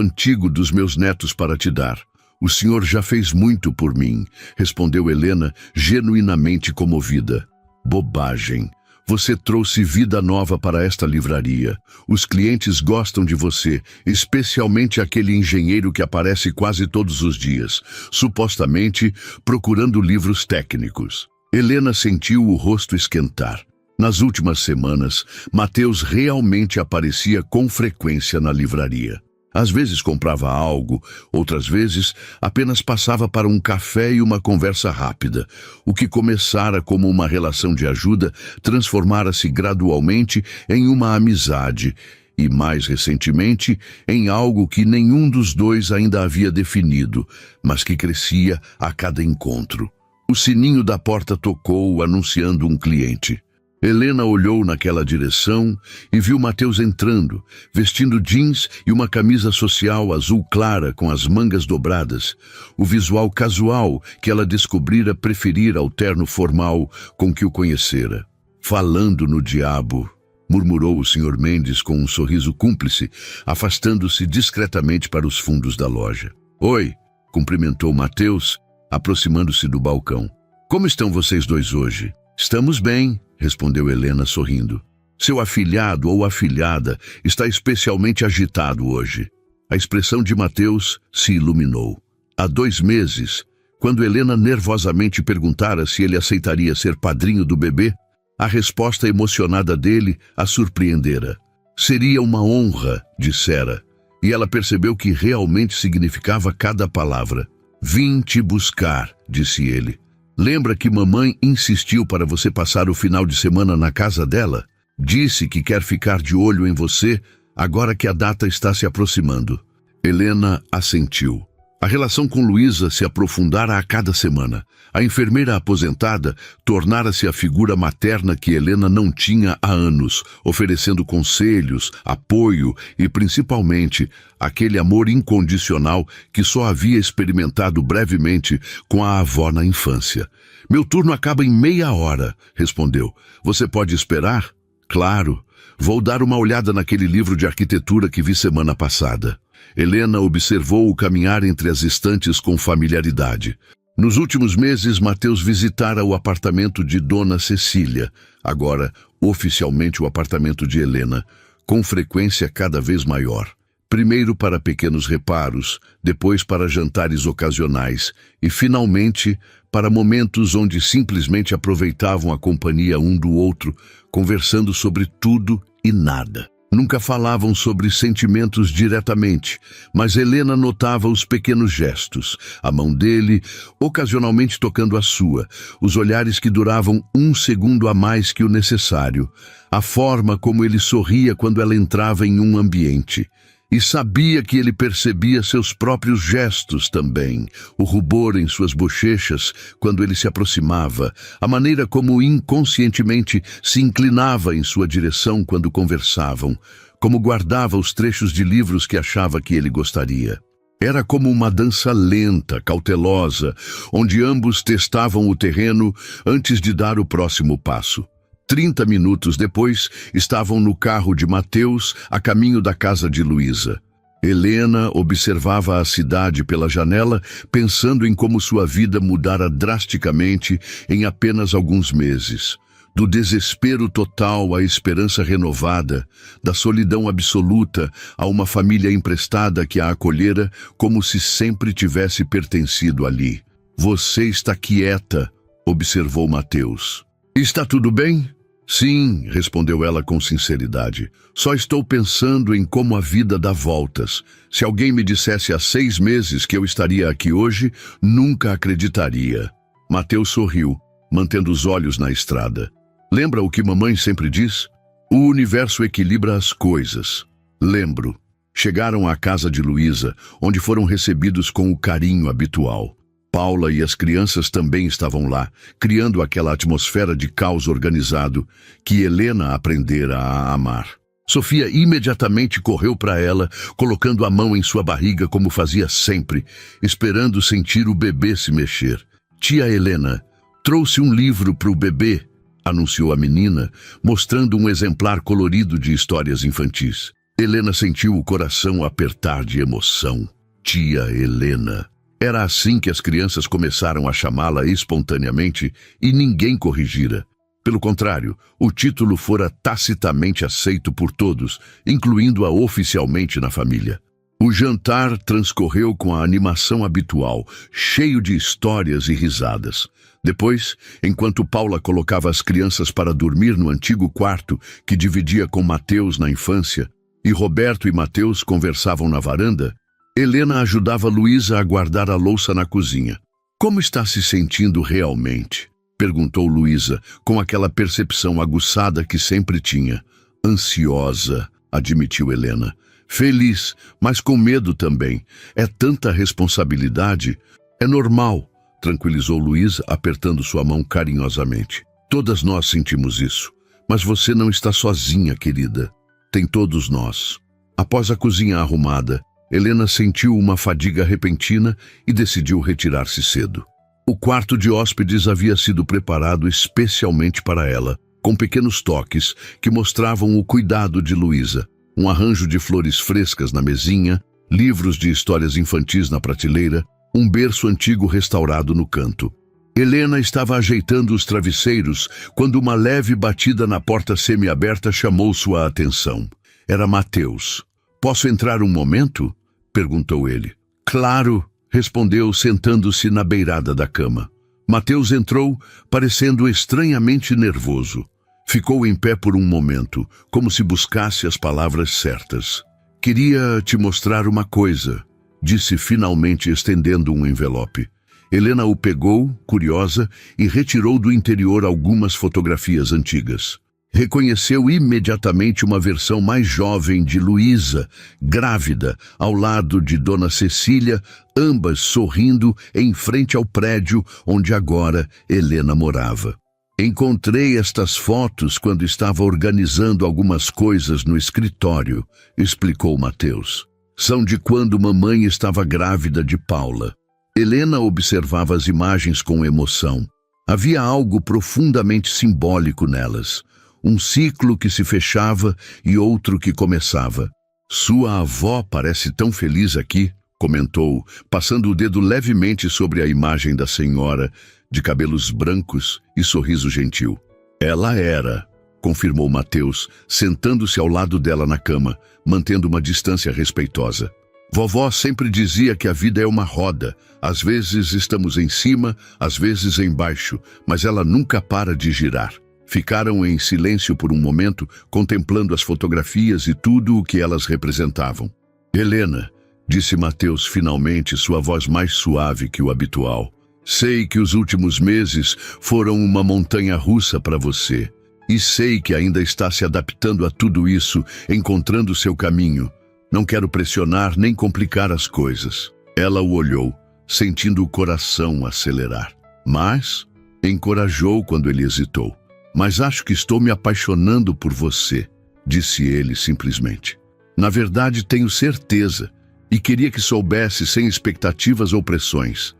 antigo dos meus netos para te dar. O senhor já fez muito por mim, respondeu Helena, genuinamente comovida. Bobagem. Você trouxe vida nova para esta livraria. Os clientes gostam de você, especialmente aquele engenheiro que aparece quase todos os dias, supostamente procurando livros técnicos. Helena sentiu o rosto esquentar. Nas últimas semanas, Mateus realmente aparecia com frequência na livraria. Às vezes comprava algo, outras vezes apenas passava para um café e uma conversa rápida. O que começara como uma relação de ajuda transformara-se gradualmente em uma amizade e, mais recentemente, em algo que nenhum dos dois ainda havia definido, mas que crescia a cada encontro. O sininho da porta tocou, anunciando um cliente. Helena olhou naquela direção e viu Mateus entrando, vestindo jeans e uma camisa social azul clara com as mangas dobradas, o visual casual que ela descobrira preferir ao terno formal com que o conhecera. Falando no diabo, murmurou o Sr. Mendes com um sorriso cúmplice, afastando-se discretamente para os fundos da loja. Oi, cumprimentou Mateus, aproximando-se do balcão. Como estão vocês dois hoje? Estamos bem, respondeu Helena sorrindo. Seu afilhado ou afilhada está especialmente agitado hoje. A expressão de Mateus se iluminou. Há 2 meses, quando Helena nervosamente perguntara se ele aceitaria ser padrinho do bebê, a resposta emocionada dele a surpreendera. Seria uma honra, dissera, e ela percebeu que realmente significava cada palavra. Vim te buscar, disse ele. Lembra que mamãe insistiu para você passar o final de semana na casa dela? Disse que quer ficar de olho em você agora que a data está se aproximando. Helena assentiu. A relação com Luísa se aprofundara a cada semana. A enfermeira aposentada tornara-se a figura materna que Helena não tinha há anos, oferecendo conselhos, apoio e, principalmente, aquele amor incondicional que só havia experimentado brevemente com a avó na infância. Meu turno acaba em meia hora, respondeu. Você pode esperar? Claro. Vou dar uma olhada naquele livro de arquitetura que vi semana passada. Helena observou-o caminhar entre as estantes com familiaridade. Nos últimos meses, Mateus visitara o apartamento de Dona Cecília, agora oficialmente o apartamento de Helena, com frequência cada vez maior. Primeiro para pequenos reparos, depois para jantares ocasionais e, finalmente, para momentos onde simplesmente aproveitavam a companhia um do outro, conversando sobre tudo e nada. Nunca falavam sobre sentimentos diretamente, mas Helena notava os pequenos gestos, a mão dele, ocasionalmente tocando a sua, os olhares que duravam 1 segundo a mais que o necessário, a forma como ele sorria quando ela entrava em um ambiente. E sabia que ele percebia seus próprios gestos também, o rubor em suas bochechas quando ele se aproximava, a maneira como inconscientemente se inclinava em sua direção quando conversavam, como guardava os trechos de livros que achava que ele gostaria. Era como uma dança lenta, cautelosa, onde ambos testavam o terreno antes de dar o próximo passo. 30 minutos depois, estavam no carro de Mateus, a caminho da casa de Luísa. Helena observava a cidade pela janela, pensando em como sua vida mudara drasticamente em apenas alguns meses. Do desespero total à esperança renovada, da solidão absoluta a uma família emprestada que a acolhera como se sempre tivesse pertencido ali. Você está quieta, observou Mateus. Está tudo bem? Sim, respondeu ela com sinceridade. Só estou pensando em como a vida dá voltas. Se alguém me dissesse há 6 meses que eu estaria aqui hoje, nunca acreditaria. Mateus sorriu, mantendo os olhos na estrada. Lembra o que mamãe sempre diz? O universo equilibra as coisas. Lembro. Chegaram à casa de Luísa, onde foram recebidos com o carinho habitual. Paula e as crianças também estavam lá, criando aquela atmosfera de caos organizado que Helena aprendera a amar. Sofia imediatamente correu para ela, colocando a mão em sua barriga como fazia sempre, esperando sentir o bebê se mexer. Tia Helena, trouxe um livro para o bebê, anunciou a menina, mostrando um exemplar colorido de histórias infantis. Helena sentiu o coração apertar de emoção. Tia Helena. Era assim que as crianças começaram a chamá-la espontaneamente e ninguém corrigira. Pelo contrário, o título fora tacitamente aceito por todos, incluindo-a oficialmente na família. O jantar transcorreu com a animação habitual, cheio de histórias e risadas. Depois, enquanto Paula colocava as crianças para dormir no antigo quarto que dividia com Mateus na infância, e Roberto e Mateus conversavam na varanda, Helena ajudava Luísa a guardar a louça na cozinha. "Como está se sentindo realmente?" perguntou Luísa, com aquela percepção aguçada que sempre tinha. "Ansiosa", admitiu Helena. "Feliz, mas com medo também. É tanta responsabilidade." "É normal", tranquilizou Luísa, apertando sua mão carinhosamente. "Todas nós sentimos isso. Mas você não está sozinha, querida. Tem todos nós." Após a cozinha arrumada, Helena sentiu uma fadiga repentina e decidiu retirar-se cedo. O quarto de hóspedes havia sido preparado especialmente para ela, com pequenos toques que mostravam o cuidado de Luísa. Um arranjo de flores frescas na mesinha, livros de histórias infantis na prateleira, um berço antigo restaurado no canto. Helena estava ajeitando os travesseiros quando uma leve batida na porta semiaberta chamou sua atenção. Era Mateus. "Posso entrar um momento?" perguntou ele. "Claro", respondeu, sentando-se na beirada da cama. Mateus entrou, parecendo estranhamente nervoso. Ficou em pé por um momento, como se buscasse as palavras certas. "Queria te mostrar uma coisa", disse finalmente, estendendo um envelope. Helena o pegou, curiosa, e retirou do interior algumas fotografias antigas. Reconheceu imediatamente uma versão mais jovem de Luísa, grávida, ao lado de Dona Cecília, ambas sorrindo em frente ao prédio onde agora Helena morava. "Encontrei estas fotos quando estava organizando algumas coisas no escritório", explicou Mateus. "São de quando mamãe estava grávida de Paula." Helena observava as imagens com emoção. Havia algo profundamente simbólico nelas. Um ciclo que se fechava e outro que começava. "Sua avó parece tão feliz aqui", comentou, passando o dedo levemente sobre a imagem da senhora, de cabelos brancos e sorriso gentil. "Ela era", confirmou Mateus, sentando-se ao lado dela na cama, mantendo uma distância respeitosa. "Vovó sempre dizia que a vida é uma roda. Às vezes estamos em cima, às vezes embaixo, mas ela nunca para de girar." Ficaram em silêncio por um momento, contemplando as fotografias e tudo o que elas representavam. "Helena", disse Mateus finalmente, sua voz mais suave que o habitual. "Sei que os últimos meses foram uma montanha-russa para você. E sei que ainda está se adaptando a tudo isso, encontrando seu caminho. Não quero pressionar nem complicar as coisas." Ela o olhou, sentindo o coração acelerar. Mas encorajou quando ele hesitou. "Mas acho que estou me apaixonando por você", disse ele simplesmente. "Na verdade, tenho certeza, e queria que soubesse sem expectativas ou pressões.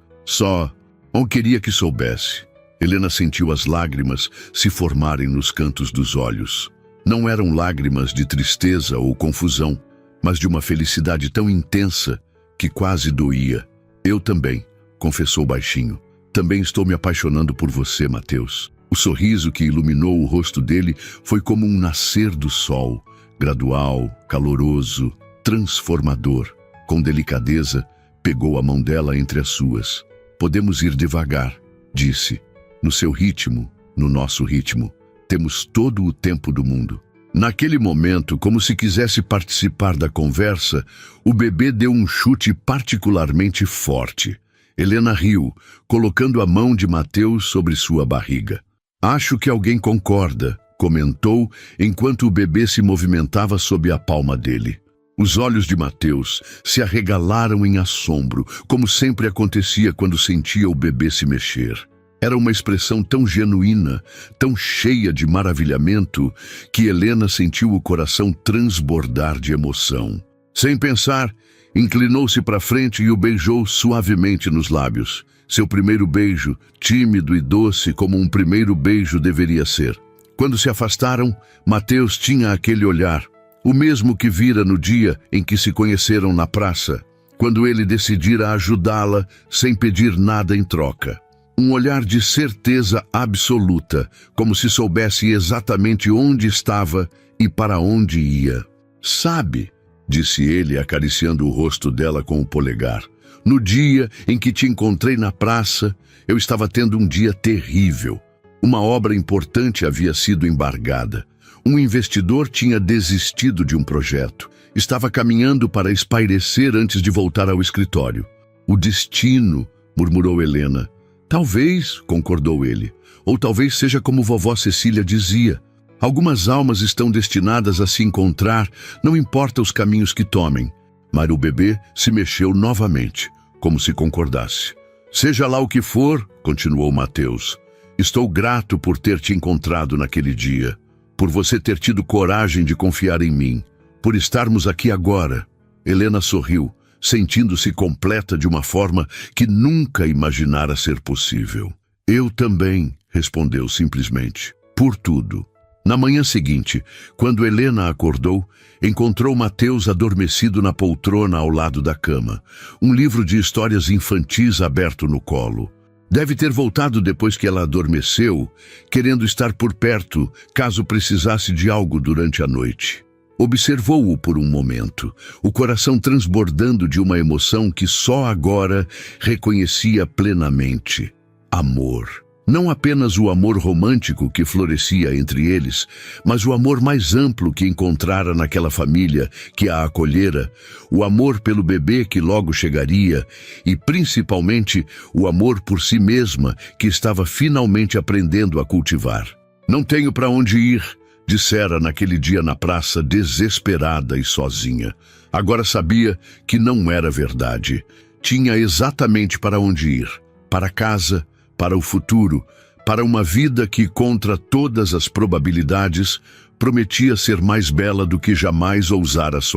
Ou queria que soubesse." Helena sentiu as lágrimas se formarem nos cantos dos olhos. Não eram lágrimas de tristeza ou confusão, mas de uma felicidade tão intensa que quase doía. "Eu também", confessou baixinho. "Também estou me apaixonando por você, Mateus." O sorriso que iluminou o rosto dele foi como um nascer do sol, gradual, caloroso, transformador. Com delicadeza, pegou a mão dela entre as suas. "Podemos ir devagar", disse. "No seu ritmo, no nosso ritmo. Temos todo o tempo do mundo." Naquele momento, como se quisesse participar da conversa, o bebê deu um chute particularmente forte. Helena riu, colocando a mão de Mateus sobre sua barriga. "Acho que alguém concorda", comentou, enquanto o bebê se movimentava sob a palma dele. Os olhos de Mateus se arregalaram em assombro, como sempre acontecia quando sentia o bebê se mexer. Era uma expressão tão genuína, tão cheia de maravilhamento, que Helena sentiu o coração transbordar de emoção. Sem pensar, inclinou-se para frente e o beijou suavemente nos lábios. Seu primeiro beijo, tímido e doce como um primeiro beijo deveria ser. Quando se afastaram, Mateus tinha aquele olhar, O mesmo que vira no dia em que se conheceram na praça, quando ele decidira ajudá-la sem pedir nada em troca. Um olhar de certeza absoluta, como se soubesse exatamente onde estava e para onde ia. Sabe, disse ele, acariciando o rosto dela com o polegar, no dia em que te encontrei na praça, eu estava tendo um dia terrível. Uma obra importante havia sido embargada. Um investidor tinha desistido de um projeto. Estava caminhando para espairecer antes de voltar ao escritório. O destino, murmurou Helena. Talvez, concordou ele, ou talvez seja como vovó Cecília dizia. Algumas almas estão destinadas a se encontrar, não importa os caminhos que tomem. Mas o bebê se mexeu novamente, como se concordasse. Seja lá o que for, continuou Mateus, estou grato por ter te encontrado naquele dia, por você ter tido coragem de confiar em mim, por estarmos aqui agora. Helena sorriu, sentindo-se completa de uma forma que nunca imaginara ser possível. Eu também, respondeu simplesmente, por tudo. Na manhã seguinte, quando Helena acordou, encontrou Mateus adormecido na poltrona ao lado da cama, um livro de histórias infantis aberto no colo. Deve ter voltado depois que ela adormeceu, querendo estar por perto, caso precisasse de algo durante a noite. Observou-o por um momento, o coração transbordando de uma emoção que só agora reconhecia plenamente. Amor. Não apenas o amor romântico que florescia entre eles, mas o amor mais amplo que encontrara naquela família que a acolhera, o amor pelo bebê que logo chegaria e, principalmente, o amor por si mesma que estava finalmente aprendendo a cultivar. Não tenho para onde ir, dissera naquele dia na praça, desesperada e sozinha. Agora sabia que não era verdade. Tinha exatamente para onde ir. Para casa, para o futuro, para uma vida que, contra todas as probabilidades, prometia ser mais bela do que jamais ousara sonhar.